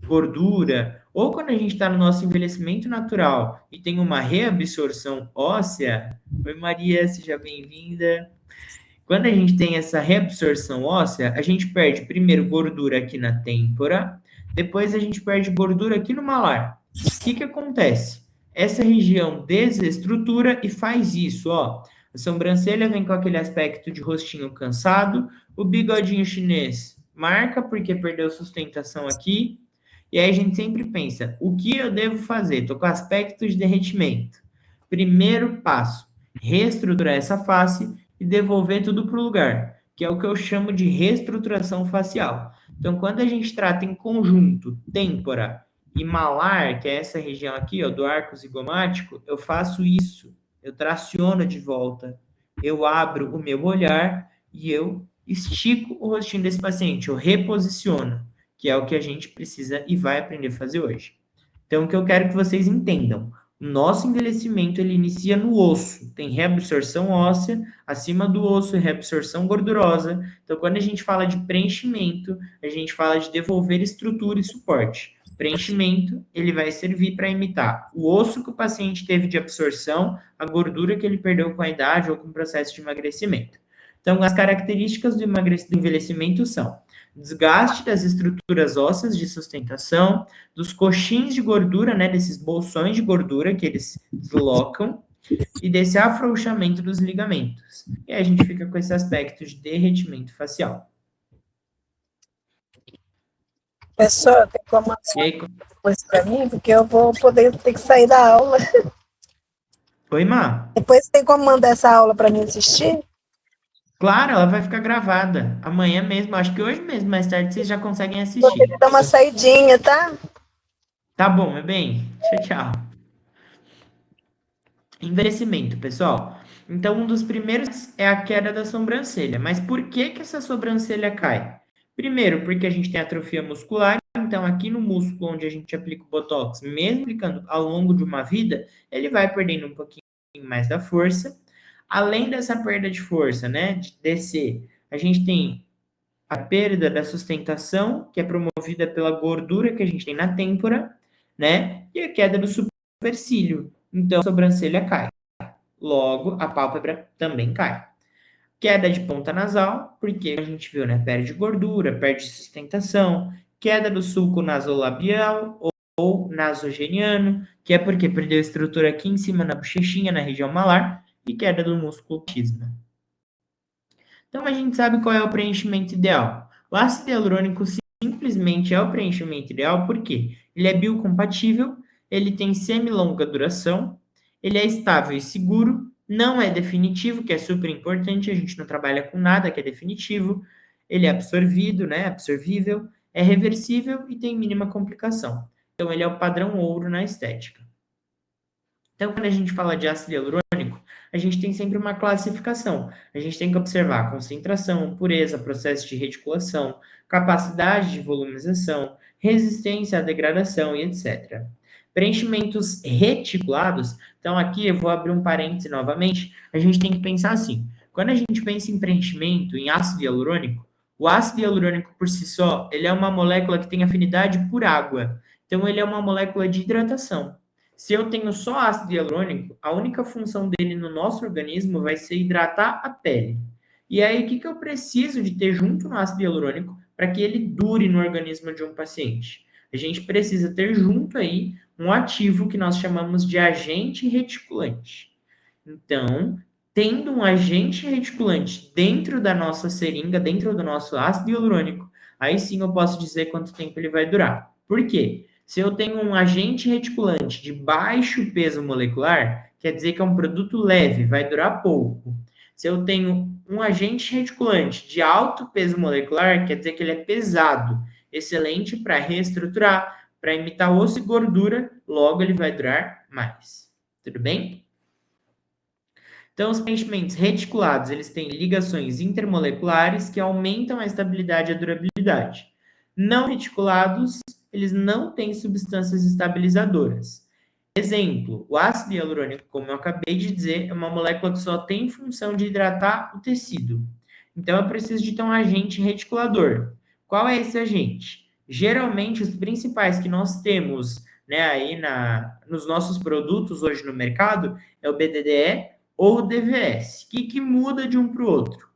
gordura, ou quando a gente está no nosso envelhecimento natural e tem uma reabsorção óssea, oi Maria, seja bem-vinda. Quando a gente tem essa reabsorção óssea, a gente perde primeiro gordura aqui na têmpora, depois a gente perde gordura aqui no malar. O que acontece? Essa região desestrutura e faz isso, ó. A sobrancelha vem com aquele aspecto de rostinho cansado, o bigodinho chinês marca porque perdeu sustentação aqui, e aí a gente sempre pensa, o que eu devo fazer? Estou com aspecto de derretimento. Primeiro passo, reestruturar essa face e devolver tudo para o lugar, que é o que eu chamo de reestruturação facial. Então, quando a gente trata em conjunto têmpora e malar, que é essa região aqui, ó, do arco zigomático, eu faço isso, eu traciono de volta, eu abro o meu olhar e eu estico o rostinho desse paciente, eu reposiciono, que é o que a gente precisa e vai aprender a fazer hoje. Então, o que eu quero que vocês entendam, o nosso envelhecimento, ele inicia no osso, tem reabsorção óssea, acima do osso, reabsorção gordurosa. Então, quando a gente fala de preenchimento, a gente fala de devolver estrutura e suporte. Preenchimento, ele vai servir para imitar o osso que o paciente teve de absorção, a gordura que ele perdeu com a idade ou com o processo de emagrecimento. Então, as características do envelhecimento são desgaste das estruturas ósseas de sustentação, dos coxins de gordura, né, desses bolsões de gordura que eles deslocam, e desse afrouxamento dos ligamentos. E aí a gente fica com esse aspecto de derretimento facial. Professor, tem como mandar depois para mim? Porque eu vou poder ter que sair da aula. Oi, Má. Depois tem como mandar essa aula para mim assistir? Claro, ela vai ficar gravada. Amanhã mesmo, acho que hoje mesmo, mais tarde, vocês já conseguem Vou ter assistir. que dar uma saidinha, tá? Tá bom, meu bem. Tchau, tchau. Envelhecimento, pessoal. Então, um dos primeiros é a queda da sobrancelha. Mas por que que essa sobrancelha cai? Primeiro, porque a gente tem atrofia muscular. Então, aqui no músculo onde a gente aplica o Botox, mesmo aplicando ao longo de uma vida, ele vai perdendo um pouquinho mais da força. Além dessa perda de força, né, de descer, a gente tem a perda da sustentação, que é promovida pela gordura que a gente tem na têmpora, né, e a queda do supercílio. Então, a sobrancelha cai. Logo, a pálpebra também cai. Queda de ponta nasal, porque a gente viu, né? Perde gordura, perde sustentação. Queda do sulco nasolabial ou nasogeniano, que é porque perdeu estrutura aqui em cima na bochechinha, na região malar. E queda do músculo tisma. Então, a gente sabe qual é o preenchimento ideal. O ácido hialurônico simplesmente é o preenchimento ideal porque ele é biocompatível, ele tem semi-longa duração, ele é estável e seguro, não é definitivo, que é super importante, a gente não trabalha com nada que é definitivo, ele é absorvido, né, absorvível, é reversível e tem mínima complicação. Então, ele é o padrão ouro na estética. Então, quando a gente fala de ácido hialurônico, a gente tem sempre uma classificação. A gente tem que observar a concentração, pureza, processo de reticulação, capacidade de volumização, resistência à degradação e etc. Preenchimentos reticulados, então aqui eu vou abrir um parêntese novamente, a gente tem que pensar assim, quando a gente pensa em preenchimento, em ácido hialurônico, o ácido hialurônico por si só, ele é uma molécula que tem afinidade por água, então ele é uma molécula de hidratação. Se eu tenho só ácido hialurônico, a única função dele no nosso organismo vai ser hidratar a pele. E aí, o que eu preciso de ter junto no ácido hialurônico para que ele dure no organismo de um paciente? A gente precisa ter junto aí um ativo que nós chamamos de agente reticulante. Então, tendo um agente reticulante dentro da nossa seringa, dentro do nosso ácido hialurônico, aí sim eu posso dizer quanto tempo ele vai durar. Por quê? Se eu tenho um agente reticulante de baixo peso molecular, quer dizer que é um produto leve, vai durar pouco. Se eu tenho um agente reticulante de alto peso molecular, quer dizer que ele é pesado, excelente para reestruturar, para imitar osso e gordura, logo ele vai durar mais. Tudo bem? Então, os preenchimentos reticulados, eles têm ligações intermoleculares que aumentam a estabilidade e a durabilidade. Não reticulados, eles não têm substâncias estabilizadoras. Exemplo, o ácido hialurônico, como eu acabei de dizer, é uma molécula que só tem função de hidratar o tecido. Então, eu preciso de ter um agente reticulador. Qual é esse agente? Geralmente, os principais que nós temos, né, aí nos nossos produtos hoje no mercado é o BDDE ou o DVS. O que muda de um para o outro?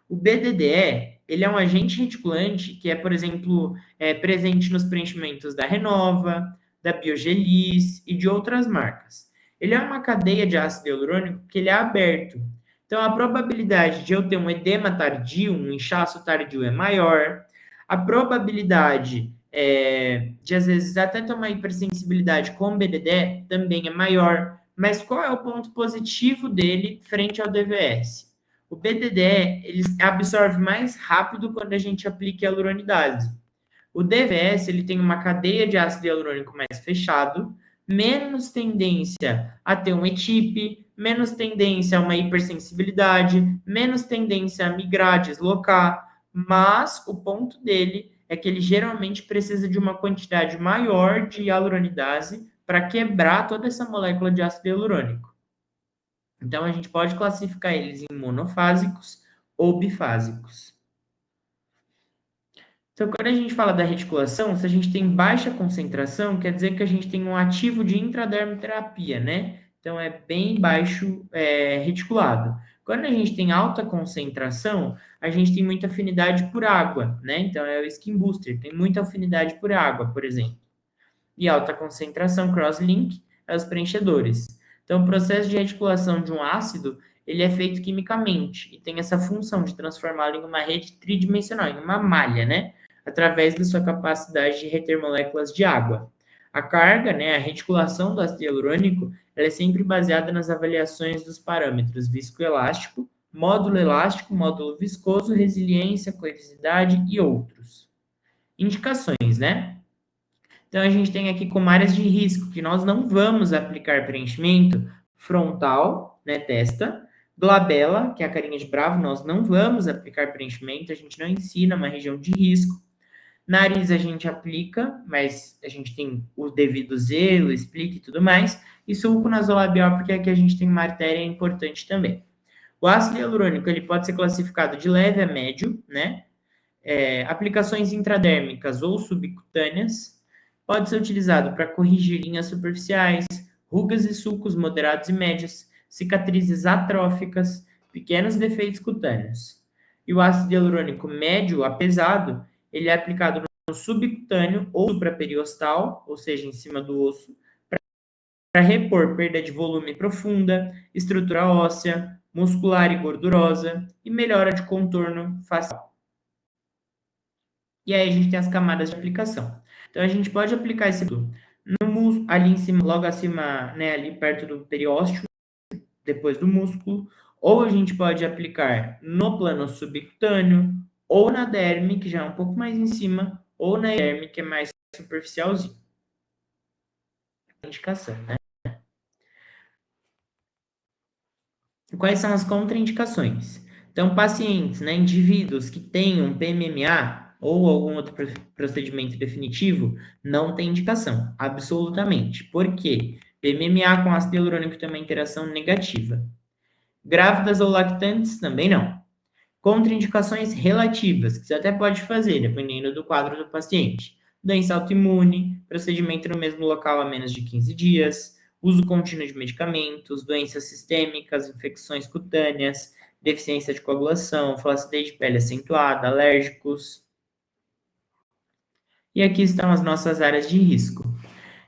O BDDE, ele é um agente reticulante que é, por exemplo, presente nos preenchimentos da Renova, da Biogelis e de outras marcas. Ele é uma cadeia de ácido hialurônico que ele é aberto. Então, a probabilidade de eu ter um edema tardio, um inchaço tardio é maior. A probabilidade de, às vezes, até ter uma hipersensibilidade com BDDE também é maior. Mas qual é o ponto positivo dele frente ao DVS? O BDDE, ele absorve mais rápido quando a gente aplica a hialuronidase. O DVS, ele tem uma cadeia de ácido hialurônico mais fechado, menos tendência a ter um ETIP, menos tendência a uma hipersensibilidade, menos tendência a migrar, deslocar, mas o ponto dele é que ele geralmente precisa de uma quantidade maior de hialuronidase para quebrar toda essa molécula de ácido hialurônico. Então, a gente pode classificar eles em monofásicos ou bifásicos. Então, quando a gente fala da reticulação, se a gente tem baixa concentração, quer dizer que a gente tem um ativo de intradermoterapia, né? Então, é bem baixo reticulado. Quando a gente tem alta concentração, a gente tem muita afinidade por água, né? Então, é o Skin Booster, tem muita afinidade por água, por exemplo. E alta concentração, cross-link, é os preenchedores. Então, o processo de reticulação de um ácido, ele é feito quimicamente e tem essa função de transformá-lo em uma rede tridimensional, em uma malha, né? Através da sua capacidade de reter moléculas de água. A carga, né, a reticulação do ácido hialurônico, ela é sempre baseada nas avaliações dos parâmetros viscoelástico, módulo elástico, módulo viscoso, resiliência, coercividade e outros. Indicações, né? Então, a gente tem aqui como áreas de risco, que nós não vamos aplicar preenchimento frontal, né, testa, glabela, que é a carinha de bravo, nós não vamos aplicar preenchimento, a gente não ensina uma região de risco. Nariz a gente aplica, mas a gente tem o devido zelo, explica e tudo mais. E sulco nasolabial, porque aqui a gente tem uma artéria importante também. O ácido hialurônico, ele pode ser classificado de leve a médio, né? Aplicações intradérmicas ou subcutâneas. Pode ser utilizado para corrigir linhas superficiais, rugas e sulcos moderados e médios, cicatrizes atróficas, pequenos defeitos cutâneos. E o ácido hialurônico médio a pesado, ele é aplicado no subcutâneo ou supraperiostal, ou seja, em cima do osso, para repor perda de volume profunda, estrutura óssea, muscular e gordurosa e melhora de contorno facial. E aí a gente tem as camadas de aplicação. Então a gente pode aplicar esse no ali em cima, logo acima, né, ali perto do periósteo, depois do músculo, ou a gente pode aplicar no plano subcutâneo, ou na derme, que já é um pouco mais em cima, ou na epiderme, que é mais superficialzinho. Indicação, né? Quais são as contraindicações? Então, pacientes, né, indivíduos que tenham PMMA ou algum outro procedimento definitivo, não tem indicação, absolutamente. Por quê? PMMA com ácido hialurônico tem uma interação negativa. Grávidas ou lactantes, também não. Contraindicações relativas, que você até pode fazer, dependendo do quadro do paciente. Doença autoimune, procedimento no mesmo local há menos de 15 dias, uso contínuo de medicamentos, doenças sistêmicas, infecções cutâneas, deficiência de coagulação, flacidez de pele acentuada, alérgicos. E aqui estão as nossas áreas de risco.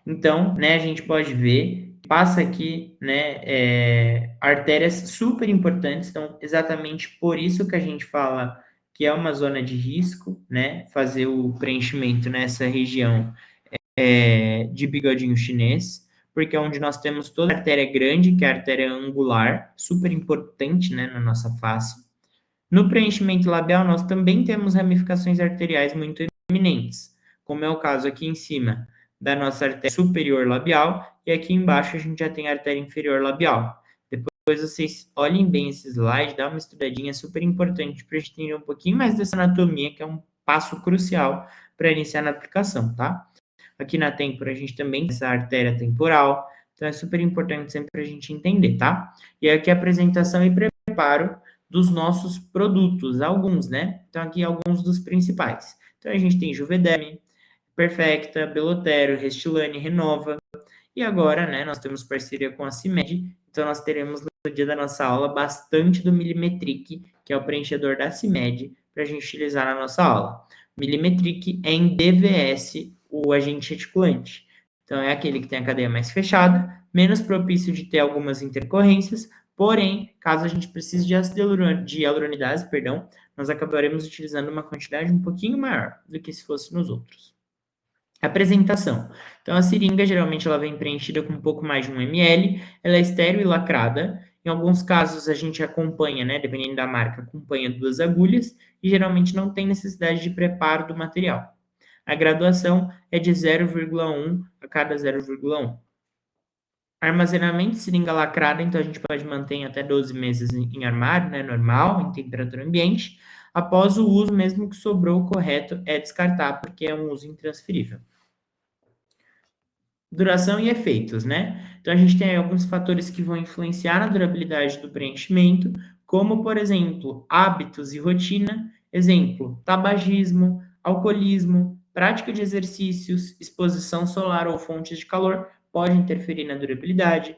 Então, né, a gente pode ver, passa aqui, né, artérias super importantes, então, exatamente por isso que a gente fala que é uma zona de risco, né, fazer o preenchimento nessa região de bigodinho chinês, porque é onde nós temos toda a artéria grande, que é a artéria angular, super importante, né, na nossa face. No preenchimento labial, nós também temos ramificações arteriais muito eminentes, como é o caso aqui em cima da nossa artéria superior labial, e aqui embaixo a gente já tem a artéria inferior labial. Depois vocês olhem bem esse slide, dá uma estudadinha super importante para a gente entender um pouquinho mais dessa anatomia, que é um passo crucial para iniciar na aplicação, tá? Aqui na têmpora a gente também tem essa artéria temporal, então é super importante sempre a gente entender, tá? E aqui a apresentação e preparo dos nossos produtos, alguns, né? Então aqui alguns dos principais. Então a gente tem Juvederm, Perfecta, Belotero, Restylane, Renova. E agora, né, nós temos parceria com a CIMED, então nós teremos no dia da nossa aula bastante do Milimetric, que é o preenchedor da CIMED, para a gente utilizar na nossa aula. Milimetric é em DVS, o agente reticulante. Então é aquele que tem a cadeia mais fechada, menos propício de ter algumas intercorrências, porém, caso a gente precise de hialuronidase, nós acabaremos utilizando uma quantidade um pouquinho maior do que se fosse nos outros. Apresentação. Então, a seringa, geralmente, ela vem preenchida com um pouco mais de 1 ml, ela é estéril e lacrada. Em alguns casos, a gente acompanha, né, dependendo da marca, acompanha 2 agulhas, e geralmente não tem necessidade de preparo do material. A graduação é de 0,1 a cada 0,1. Armazenamento, seringa lacrada, então a gente pode manter até 12 meses em armário, né, normal, em temperatura ambiente. Após o uso, mesmo que sobrou, o correto é descartar, porque é um uso intransferível. Duração e efeitos, né? Então, a gente tem aí alguns fatores que vão influenciar na durabilidade do preenchimento, como, por exemplo, hábitos e rotina. Exemplo, tabagismo, alcoolismo, prática de exercícios, exposição solar ou fontes de calor pode interferir na durabilidade.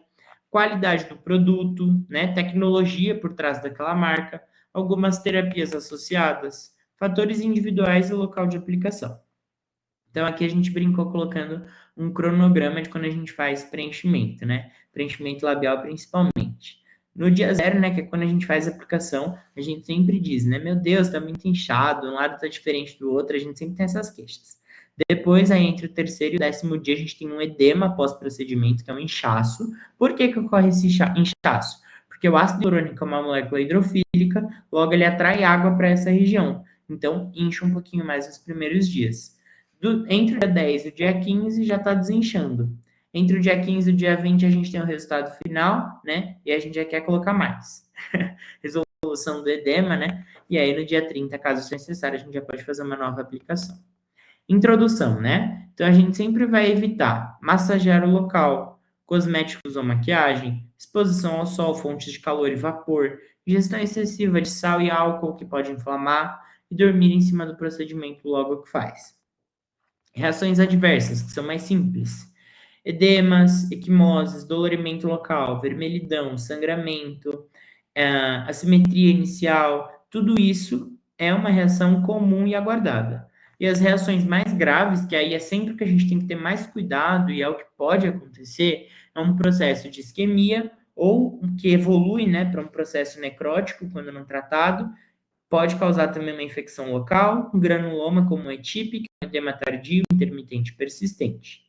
Qualidade do produto, né? Tecnologia por trás daquela marca, algumas terapias associadas, fatores individuais e local de aplicação. Então, aqui a gente brincou colocando um cronograma de quando a gente faz preenchimento, né? Preenchimento labial, principalmente. No dia 0, né, que é quando a gente faz a aplicação, a gente sempre diz, né? Meu Deus, tá muito inchado, um lado tá diferente do outro, a gente sempre tem essas queixas. Depois, aí, entre o 3º e o 10º dia, a gente tem um edema pós-procedimento, que é um inchaço. Por que ocorre esse inchaço? Porque o ácido hialurônico é uma molécula hidrofílica logo ele atrai água para essa região. Então, incha um pouquinho mais nos primeiros dias. Entre o dia 10 e o dia 15 já está desinchando. Entre o dia 15 e o dia 20 a gente tem o resultado final, né? E a gente já quer colocar mais. Resolução do edema, né? E aí no dia 30, caso seja necessário, a gente já pode fazer uma nova aplicação. Introdução, né? Então a gente sempre vai evitar massagear o local, cosméticos ou maquiagem, exposição ao sol, fontes de calor e vapor, ingestão excessiva de sal e álcool que pode inflamar e dormir em cima do procedimento logo que faz. Reações adversas, que são mais simples. Edemas, equimoses, dolorimento local, vermelhidão, sangramento, assimetria inicial, tudo isso é uma reação comum e aguardada. E as reações mais graves, que aí é sempre que a gente tem que ter mais cuidado e é o que pode acontecer, é um processo de isquemia ou que evolui, né, para um processo necrótico quando não tratado. Pode causar também uma infecção local, um granuloma como atípico, um edema tardio, intermitente persistente.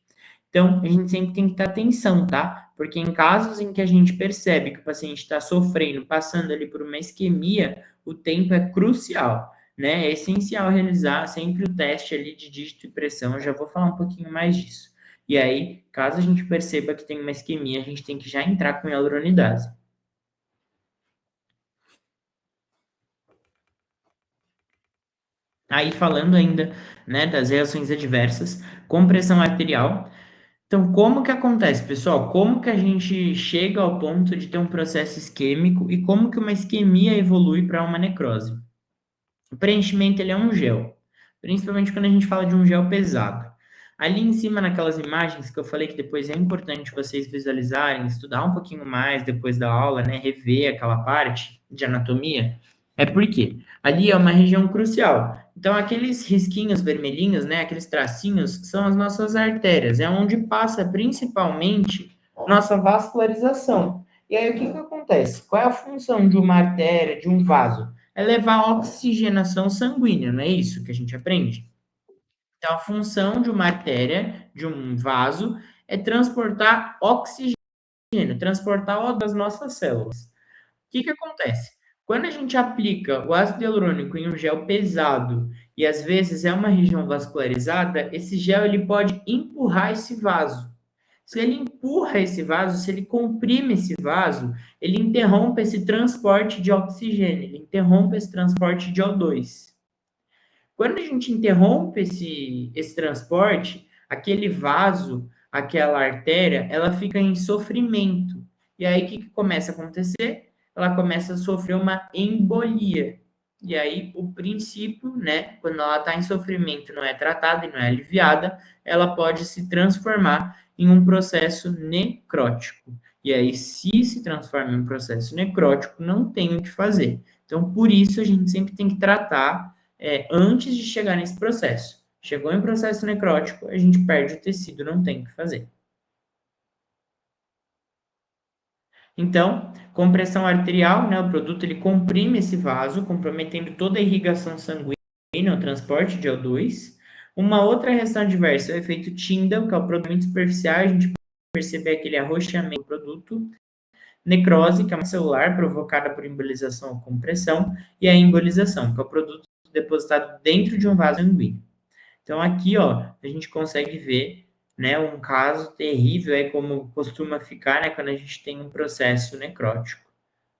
Então, a gente sempre tem que ter atenção, tá? Porque em casos em que a gente percebe que o paciente está sofrendo, passando ali por uma isquemia, o tempo é crucial, né? É essencial realizar sempre o teste ali de dígito e pressão. Eu já vou falar um pouquinho mais disso. E aí, caso a gente perceba que tem uma isquemia, a gente tem que já entrar com hialuronidase. Aí, falando ainda, né, das reações adversas, compressão arterial. Então, como que acontece, pessoal? Como que a gente chega ao ponto de ter um processo isquêmico e como que uma isquemia evolui para uma necrose? O preenchimento, ele é um gel, principalmente quando a gente fala de um gel pesado. Ali em cima, naquelas imagens que eu falei que depois é importante vocês visualizarem, estudar um pouquinho mais depois da aula, né, rever aquela parte de anatomia, é porque ali é uma região crucial. Então, aqueles risquinhos vermelhinhos, né, aqueles tracinhos, são as nossas artérias, é onde passa principalmente nossa vascularização. E aí, o que que acontece? Qual é a função de uma artéria, de um vaso? É levar oxigenação sanguínea, não é isso que a gente aprende? Então, a função de uma artéria, de um vaso, é transportar oxigênio, transportar o das nossas células. O que que acontece? Quando a gente aplica o ácido hialurônico em um gel pesado e às vezes é uma região vascularizada, esse gel ele pode empurrar esse vaso. Se ele empurra esse vaso, se ele comprime esse vaso, ele interrompe esse transporte de oxigênio, ele interrompe esse transporte de O2. Quando a gente interrompe esse transporte, aquele vaso, aquela artéria, ela fica em sofrimento. E aí, o que começa a acontecer? Ela começa a sofrer uma embolia. E aí, o princípio, né, quando ela está em sofrimento, não é tratada e não é aliviada, ela pode se transformar em um processo necrótico. E aí, se transforma em um processo necrótico, não tem o que fazer. Então, por isso, a gente sempre tem que tratar antes de chegar nesse processo. Chegou em processo necrótico, a gente perde o tecido, não tem o que fazer. Então, compressão arterial, né, o produto ele comprime esse vaso, comprometendo toda a irrigação sanguínea, o transporte de O2. Uma outra reação adversa é o efeito Tyndall, que é o produto superficial, a gente pode perceber aquele arroxeamento do produto. Necrose, que é uma celular provocada por embolização ou compressão, e a embolização, que é o produto depositado dentro de um vaso sanguíneo. Então, aqui, ó, a gente consegue ver, né, um caso terrível, aí como costuma ficar, né, quando a gente tem um processo necrótico.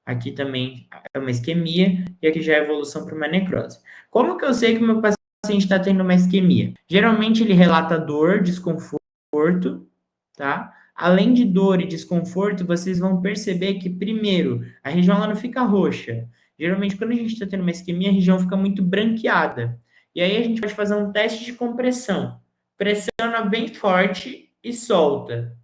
Aqui também é uma isquemia, e aqui já é evolução para uma necrose. Como que eu sei que o meu paciente está tendo uma isquemia? Geralmente, ele relata dor, desconforto, tá? Além de dor e desconforto, vocês vão perceber que, primeiro, a região ela não fica roxa. Geralmente, quando a gente está tendo uma isquemia, a região fica muito branqueada. E aí a gente pode fazer um teste de compressão. Pressiona bem forte e solta.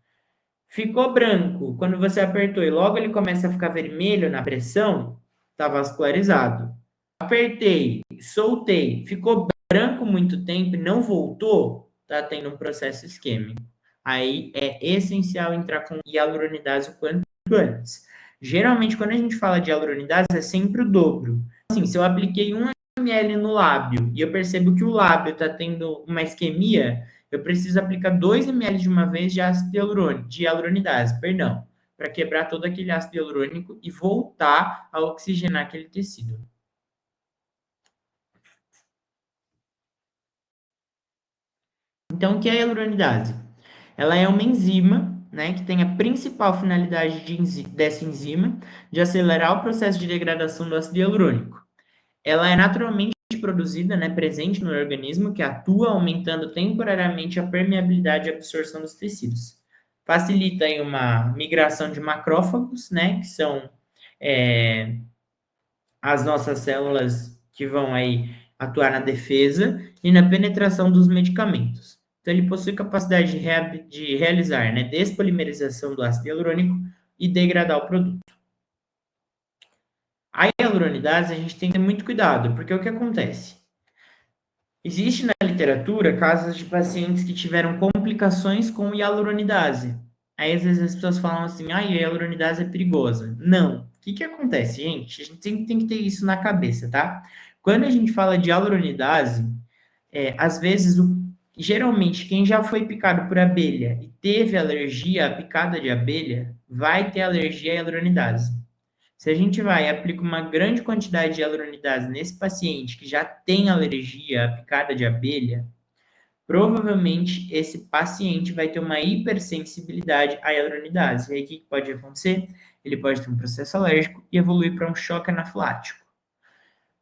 Ficou branco. Quando você apertou e logo ele começa a ficar vermelho na pressão, está vascularizado. Apertei, soltei, ficou branco muito tempo e não voltou, está tendo um processo isquêmico. Aí é essencial entrar com hialuronidase o quanto antes. Geralmente, quando a gente fala de hialuronidase, é sempre o dobro. Assim, se eu apliquei 1 ml no lábio e eu percebo que o lábio está tendo uma isquemia, eu preciso aplicar 2 ml de uma vez de ácido hialuronidase, perdão. para quebrar todo aquele ácido hialurônico e voltar a oxigenar aquele tecido. Então, o que é a hialuronidase? Ela é uma enzima, né, que tem a principal finalidade dessa enzima de acelerar o processo de degradação do ácido hialurônico. Ela é naturalmente produzida, né, presente no organismo, que atua aumentando temporariamente a permeabilidade e absorção dos tecidos. Facilita aí uma migração de macrófagos, né, que são as nossas células que vão aí atuar na defesa e na penetração dos medicamentos. Então, ele possui capacidade de realizar, né, despolimerização do ácido hialurônico e degradar o produto. A hialuronidase, a gente tem que ter muito cuidado, porque o que acontece? Existe na literatura casos de pacientes que tiveram complicações com hialuronidase. Aí, às vezes, as pessoas falam assim, a hialuronidase é perigosa. Não. O que acontece, gente? A gente sempre tem que ter isso na cabeça, tá? Quando a gente fala de hialuronidase, às vezes, geralmente, quem já foi picado por abelha e teve alergia à picada de abelha, vai ter alergia à hialuronidase. Se a gente vai e aplica uma grande quantidade de hialuronidase nesse paciente que já tem alergia à picada de abelha, provavelmente esse paciente vai ter uma hipersensibilidade à hialuronidase. E aí o que pode acontecer? Ele pode ter um processo alérgico e evoluir para um choque anafilático.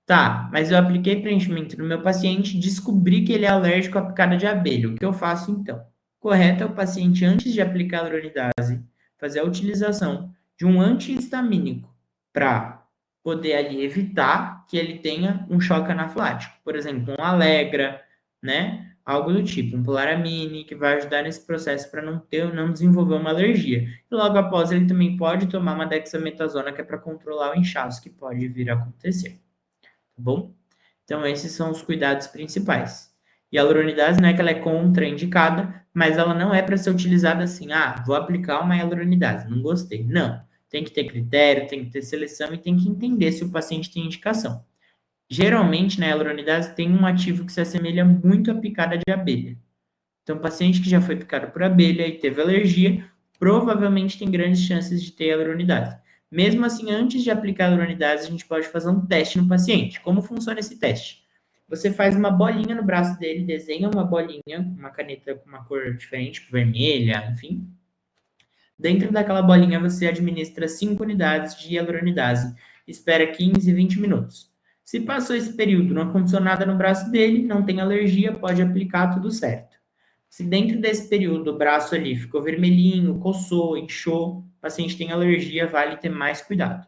Tá, mas eu apliquei preenchimento no meu paciente e descobri que ele é alérgico à picada de abelha. O que eu faço então? Correto é o paciente, antes de aplicar a hialuronidase, fazer a utilização de um antihistamínico para poder ali evitar que ele tenha um choque anafilático. Por exemplo, um Allegra, né? Algo do tipo, um Polaramine, que vai ajudar nesse processo para não desenvolver uma alergia. E logo após, ele também pode tomar uma dexametasona, que é para controlar o inchaço que pode vir a acontecer. Tá bom? Então, esses são os cuidados principais. E a hialuronidase não é que ela é contraindicada, mas ela não é para ser utilizada assim, vou aplicar uma hialuronidase, não gostei. Não. Tem que ter critério, tem que ter seleção e tem que entender se o paciente tem indicação. Geralmente, na hialuronidase tem um ativo que se assemelha muito à picada de abelha. Então, o paciente que já foi picado por abelha e teve alergia, provavelmente tem grandes chances de ter hialuronidase. Mesmo assim, antes de aplicar a hialuronidase, a gente pode fazer um teste no paciente. Como funciona esse teste? Você faz uma bolinha no braço dele, desenha uma bolinha, uma caneta com uma cor diferente, tipo vermelha, enfim. Dentro daquela bolinha, você administra 5 unidades de hialuronidase. Espera 15, 20 minutos. Se passou esse período, não aconteceu nada no braço dele, não tem alergia, pode aplicar, tudo certo. Se dentro desse período o braço ali ficou vermelhinho, coçou, inchou, o paciente tem alergia, vale ter mais cuidado.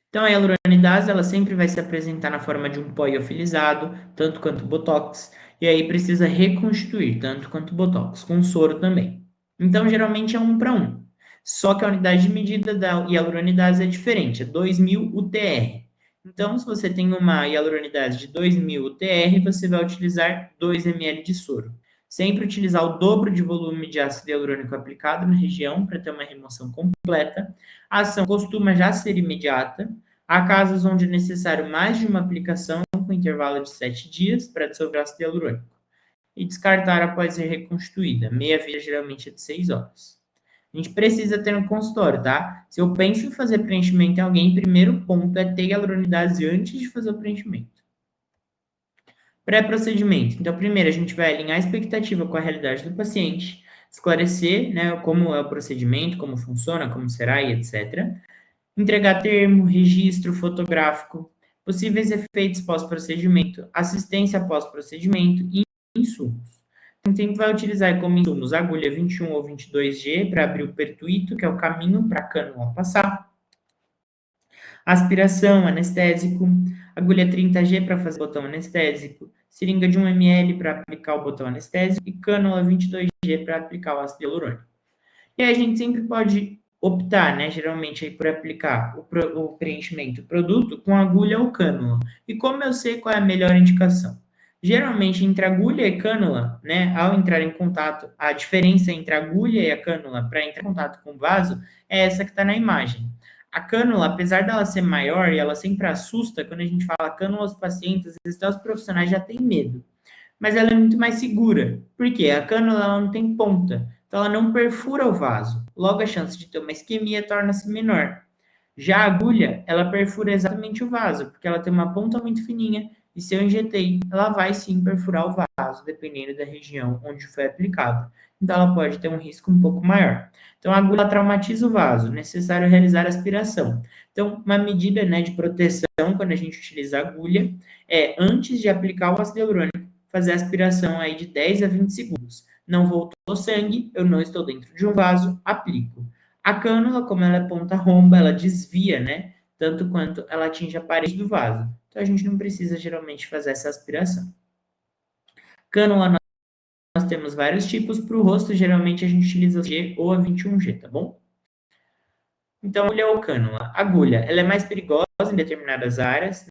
Então, a hialuronidase, ela sempre vai se apresentar na forma de um pó liofilizado, tanto quanto botox, e aí precisa reconstituir, tanto quanto botox, com soro também. Então, geralmente é 1 para 1. Só que a unidade de medida da hialuronidase é diferente, é 2.000 UTR. Então, se você tem uma hialuronidase de 2.000 UTR, você vai utilizar 2 ml de soro. Sempre utilizar o dobro de volume de ácido hialurônico aplicado na região para ter uma remoção completa. A ação costuma já ser imediata. Há casos onde é necessário mais de uma aplicação com intervalo de 7 dias para dissolver ácido hialurônico. E descartar após ser reconstituída. Meia-vida geralmente é de 6 horas. A gente precisa ter no consultório, tá? Se eu penso em fazer preenchimento em alguém, primeiro ponto é ter hialuronidase antes de fazer o preenchimento. Pré-procedimento. Então, primeiro, a gente vai alinhar a expectativa com a realidade do paciente, esclarecer, né, como é o procedimento, como funciona, como será e etc. Entregar termo, registro fotográfico, possíveis efeitos pós-procedimento, assistência pós-procedimento e insumos. A gente vai utilizar como insumos a agulha 21 ou 22G para abrir o pertuito, que é o caminho para a cânula passar. Aspiração, anestésico, agulha 30G para fazer o botão anestésico, seringa de 1 ml para aplicar o botão anestésico e cânula 22G para aplicar o ácido hialurônico. E aí a gente sempre pode optar, né, geralmente aí por aplicar o preenchimento produto com agulha ou cânula. E como eu sei qual é a melhor indicação? Geralmente, entre agulha e cânula, né, ao entrar em contato, a diferença entre a agulha e a cânula para entrar em contato com o vaso é essa que está na imagem. A cânula, apesar dela ser maior e ela sempre assusta, quando a gente fala cânula aos pacientes, às vezes os profissionais já têm medo. mas ela é muito mais segura. Por quê? A cânula ela não tem ponta, então ela não perfura o vaso. Logo, a chance de ter uma isquemia torna-se menor. Já a agulha, ela perfura exatamente o vaso, porque ela tem uma ponta muito fininha, e se eu injetei, ela vai sim perfurar o vaso, dependendo da região onde foi aplicado. Então, ela pode ter um risco um pouco maior. Então, a agulha traumatiza o vaso, necessário realizar aspiração. Então, uma medida, né, de proteção, quando a gente utiliza a agulha, é, antes de aplicar o ácido hialurônico, fazer a aspiração aí de 10 a 20 segundos. Não voltou sangue, eu não estou dentro de um vaso, aplico. A cânula, como ela é ponta romba, ela desvia, né? Tanto quanto ela atinge a parede do vaso. Então, a gente não precisa, geralmente, fazer essa aspiração. Cânula, nós temos vários tipos. Para o rosto, geralmente, a gente utiliza a G ou a 21G, tá bom? Então, agulha ou cânula. Agulha, ela é mais perigosa em determinadas áreas,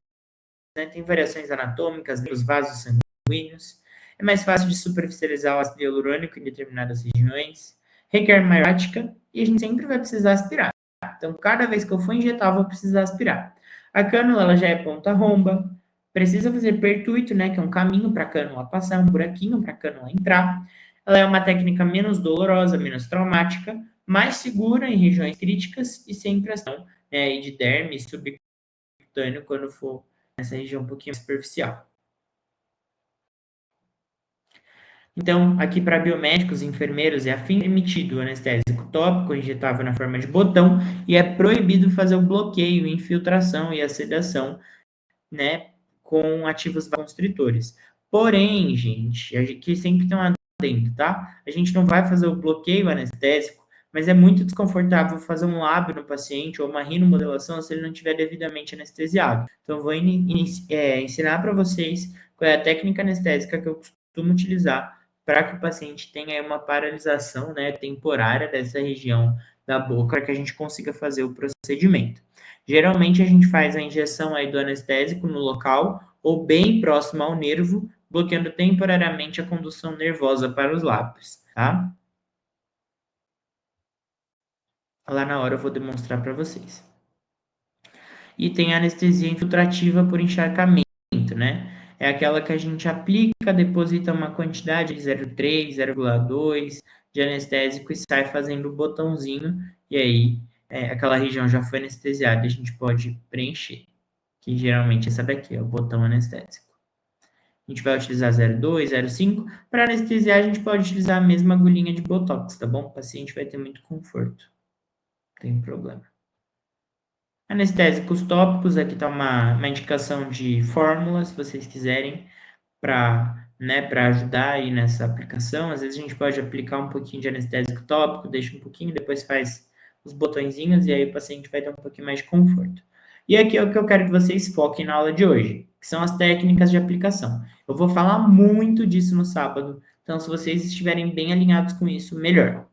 né? Tem variações anatômicas dos vasos sanguíneos. É mais fácil de superficializar o ácido hialurônico em determinadas regiões. Requer maior prática e a gente sempre vai precisar aspirar. Então, cada vez que eu for injetar, eu vou precisar aspirar. A cânula, ela já é ponta romba. Precisa fazer pertuito, né? Que é um caminho para a cânula passar, um buraquinho para a cânula entrar. Ela é uma técnica menos dolorosa, menos traumática, mais segura em regiões críticas e sem pressão, né, de derme subcutâneo quando for nessa região um pouquinho superficial. Então, aqui para biomédicos, enfermeiros, é afim permitido o anestésico tópico injetável na forma de botão e é proibido fazer o bloqueio, infiltração e a sedação, né, com ativos constritores. Porém, gente, aqui sempre tem um adendo, tá? A gente não vai fazer o bloqueio anestésico, mas é muito desconfortável fazer um lábio no paciente ou uma rinomodelação se ele não estiver devidamente anestesiado. Então, eu vou ensinar para vocês qual é a técnica anestésica que eu costumo utilizar para que o paciente tenha uma paralisação, né, temporária dessa região da boca, para que a gente consiga fazer o procedimento. Geralmente, a gente faz a injeção aí do anestésico no local ou bem próximo ao nervo, bloqueando temporariamente a condução nervosa para os lábios, tá? Lá na hora eu vou demonstrar para vocês. E tem a anestesia infiltrativa por encharcamento, né? É aquela que a gente aplica, deposita uma quantidade de 0,3, 0,2 de anestésico e sai fazendo o botãozinho, e aí aquela região já foi anestesiada, a gente pode preencher, que geralmente é essa daqui, é o botão anestésico. A gente vai utilizar 0,2, 0,5. Para anestesiar, a gente pode utilizar a mesma agulhinha de botox, tá bom? O paciente vai ter muito conforto. Não tem problema. Anestésicos tópicos, aqui está uma indicação de fórmula, se vocês quiserem, para ajudar aí nessa aplicação. Às vezes a gente pode aplicar um pouquinho de anestésico tópico, deixa um pouquinho, depois faz os botõezinhos e aí o paciente vai ter um pouquinho mais de conforto. E aqui é o que eu quero que vocês foquem na aula de hoje, que são as técnicas de aplicação. Eu vou falar muito disso no sábado, então se vocês estiverem bem alinhados com isso, melhor.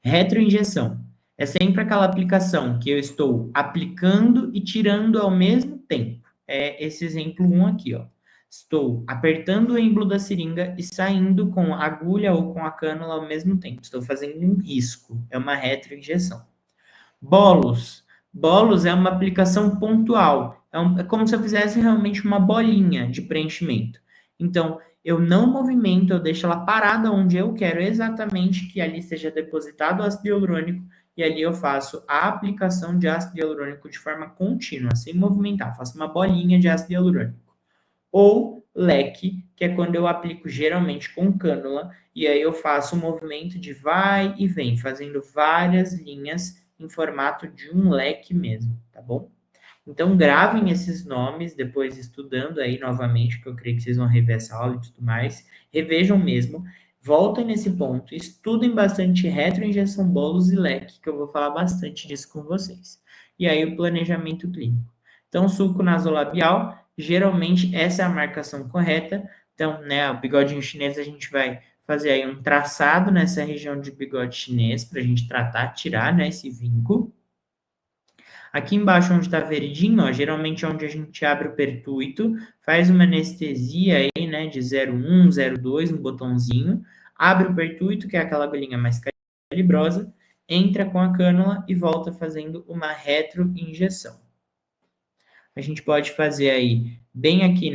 Retroinjeção. É sempre aquela aplicação que eu estou aplicando e tirando ao mesmo tempo. É esse exemplo 1 aqui, ó. Estou apertando o êmbolo da seringa e saindo com a agulha ou com a cânula ao mesmo tempo. Estou fazendo um risco. É uma retroinjeção. Bolos. Bolos é uma aplicação pontual. É como se eu fizesse realmente uma bolinha de preenchimento. Então, eu não movimento, eu deixo ela parada onde eu quero exatamente que ali seja depositado o ácido hialurônico e ali eu faço a aplicação de ácido hialurônico de forma contínua, sem movimentar. Faço uma bolinha de ácido hialurônico. Ou leque, que é quando eu aplico geralmente com cânula, e aí eu faço um movimento de vai e vem, fazendo várias linhas em formato de um leque mesmo, tá bom? Então, gravem esses nomes, depois estudando aí novamente, que eu creio que vocês vão rever essa aula e tudo mais. Revejam mesmo, voltem nesse ponto, estudem bastante retroinjeção, bolos e leque, que eu vou falar bastante disso com vocês. E aí, o planejamento clínico. Então, sulco nasolabial, geralmente essa é a marcação correta. Então, né, o bigodinho chinês, a gente vai fazer aí um traçado nessa região de bigode chinês, para a gente tratar, tirar, né, esse vínculo. Aqui embaixo, onde está verdinho, ó, geralmente é onde a gente abre o pertuito, faz uma anestesia aí, né, de 0,1, 0,2, um botãozinho, abre o pertuito, que é aquela agulhinha mais calibrosa, entra com a cânula e volta fazendo uma retroinjeção. A gente pode fazer aí bem aqui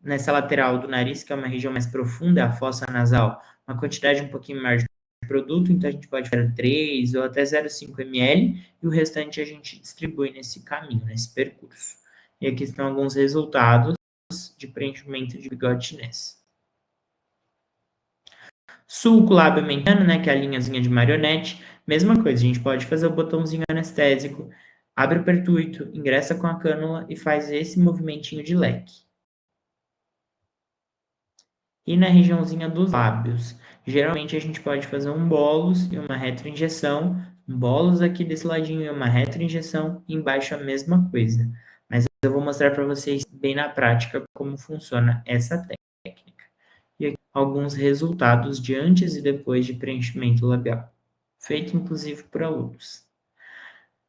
nessa lateral do nariz, que é uma região mais profunda, a fossa nasal, uma quantidade um pouquinho maior de produto, então a gente pode fazer 3 ou até 0,5 ml, e o restante a gente distribui nesse caminho, nesse percurso. E aqui estão alguns resultados de preenchimento de bigode chinês. Sulco lábio mediano, né, que é a linhazinha de marionete, mesma coisa, a gente pode fazer o botãozinho anestésico, abre o pertuito, ingressa com a cânula e faz esse movimentinho de leque. E na regiãozinha dos lábios, geralmente a gente pode fazer um bolus e uma retroinjeção, um bolus aqui desse ladinho e uma retroinjeção, e embaixo a mesma coisa. Mas eu vou mostrar para vocês bem na prática como funciona essa técnica. E aqui alguns resultados de antes e depois de preenchimento labial, feito inclusive por alunos.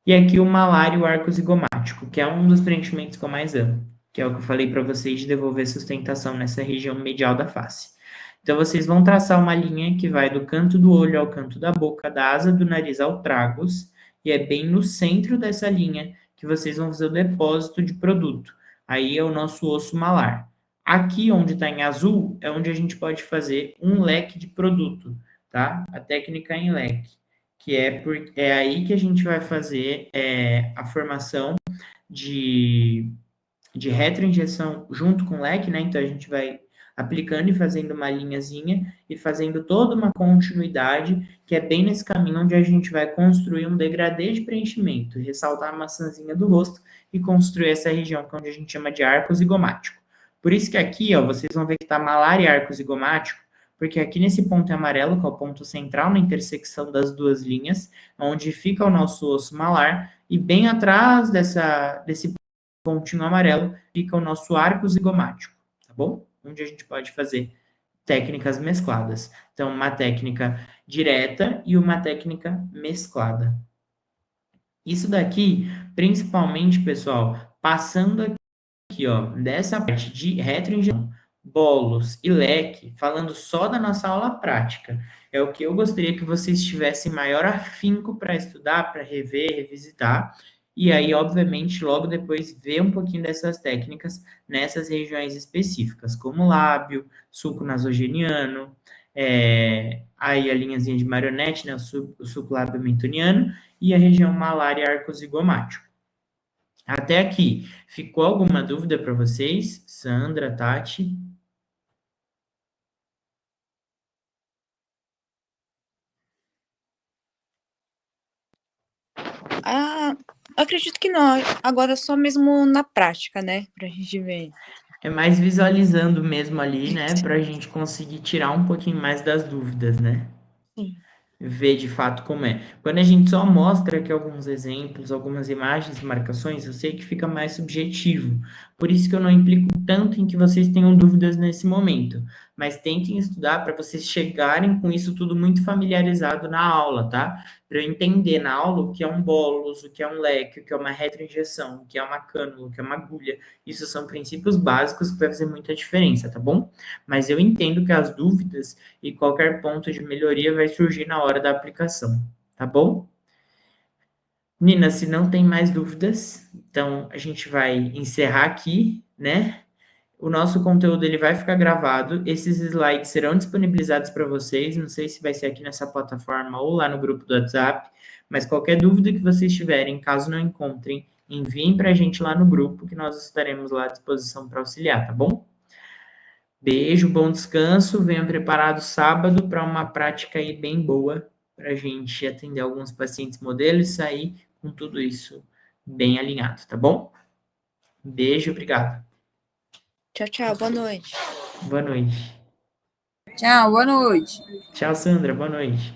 E aqui o malário arco zigomático, que é um dos preenchimentos que eu mais amo, que é o que eu falei para vocês de devolver sustentação nessa região medial da face. Então, vocês vão traçar uma linha que vai do canto do olho ao canto da boca, da asa do nariz ao tragus, e é bem no centro dessa linha que vocês vão fazer o depósito de produto. Aí é o nosso osso malar. Aqui, onde está em azul, é onde a gente pode fazer um leque de produto, tá? A técnica em leque, que é aí que a gente vai fazer a formação de retroinjeção junto com o leque, né? Então, a gente vai aplicando e fazendo uma linhazinha e fazendo toda uma continuidade, que é bem nesse caminho onde a gente vai construir um degradê de preenchimento, ressaltar a maçãzinha do rosto e construir essa região que é onde a gente chama de arco zigomático. Por isso que aqui, ó, vocês vão ver que tá malária e arco zigomático, porque aqui nesse ponto amarelo, que é o ponto central na intersecção das duas linhas, onde fica o nosso osso malar, e bem atrás desse pontinho amarelo fica o nosso arco zigomático, tá bom? Onde a gente pode fazer técnicas mescladas. Então, uma técnica direta e uma técnica mesclada. Isso daqui, principalmente, pessoal, passando aqui, ó, dessa parte de retroinjeção, bolos e leque, falando só da nossa aula prática, é o que eu gostaria que vocês tivessem maior afinco para estudar, para rever, revisitar, e aí, obviamente, logo depois ver um pouquinho dessas técnicas nessas regiões específicas, como lábio, sulco nasogeniano, aí a linhazinha de marionete, né, o sulco lábio mentoniano, e a região malar e arco zigomático. Até aqui, ficou alguma dúvida para vocês? Sandra, Tati? Acredito que não. Agora só mesmo na prática, né? Pra gente ver. É mais visualizando mesmo ali, né? Para a gente conseguir tirar um pouquinho mais das dúvidas, né? Sim. Ver de fato como é. Quando a gente só mostra aqui alguns exemplos, algumas imagens, marcações, eu sei que fica mais subjetivo. Por isso que eu não implico tanto em que vocês tenham dúvidas nesse momento. Mas tentem estudar para vocês chegarem com isso tudo muito familiarizado na aula, tá? Para eu entender na aula o que é um bolus, o que é um leque, o que é uma retroinjeção, o que é uma cânula, o que é uma agulha. Isso são princípios básicos que vai fazer muita diferença, tá bom? Mas eu entendo que as dúvidas e qualquer ponto de melhoria vai surgir na hora da aplicação, tá bom? Nina, se não tem mais dúvidas, então a gente vai encerrar aqui, né? O nosso conteúdo ele vai ficar gravado, esses slides serão disponibilizados para vocês, não sei se vai ser aqui nessa plataforma ou lá no grupo do WhatsApp, mas qualquer dúvida que vocês tiverem, caso não encontrem, enviem para a gente lá no grupo, que nós estaremos lá à disposição para auxiliar, tá bom? Beijo, bom descanso. Venha preparado sábado para uma prática aí bem boa, para a gente atender alguns pacientes modelo e sair com tudo isso bem alinhado, tá bom? Beijo, obrigado. Tchau, tchau. Boa noite. Boa noite. Tchau, boa noite. Tchau, Sandra. Boa noite.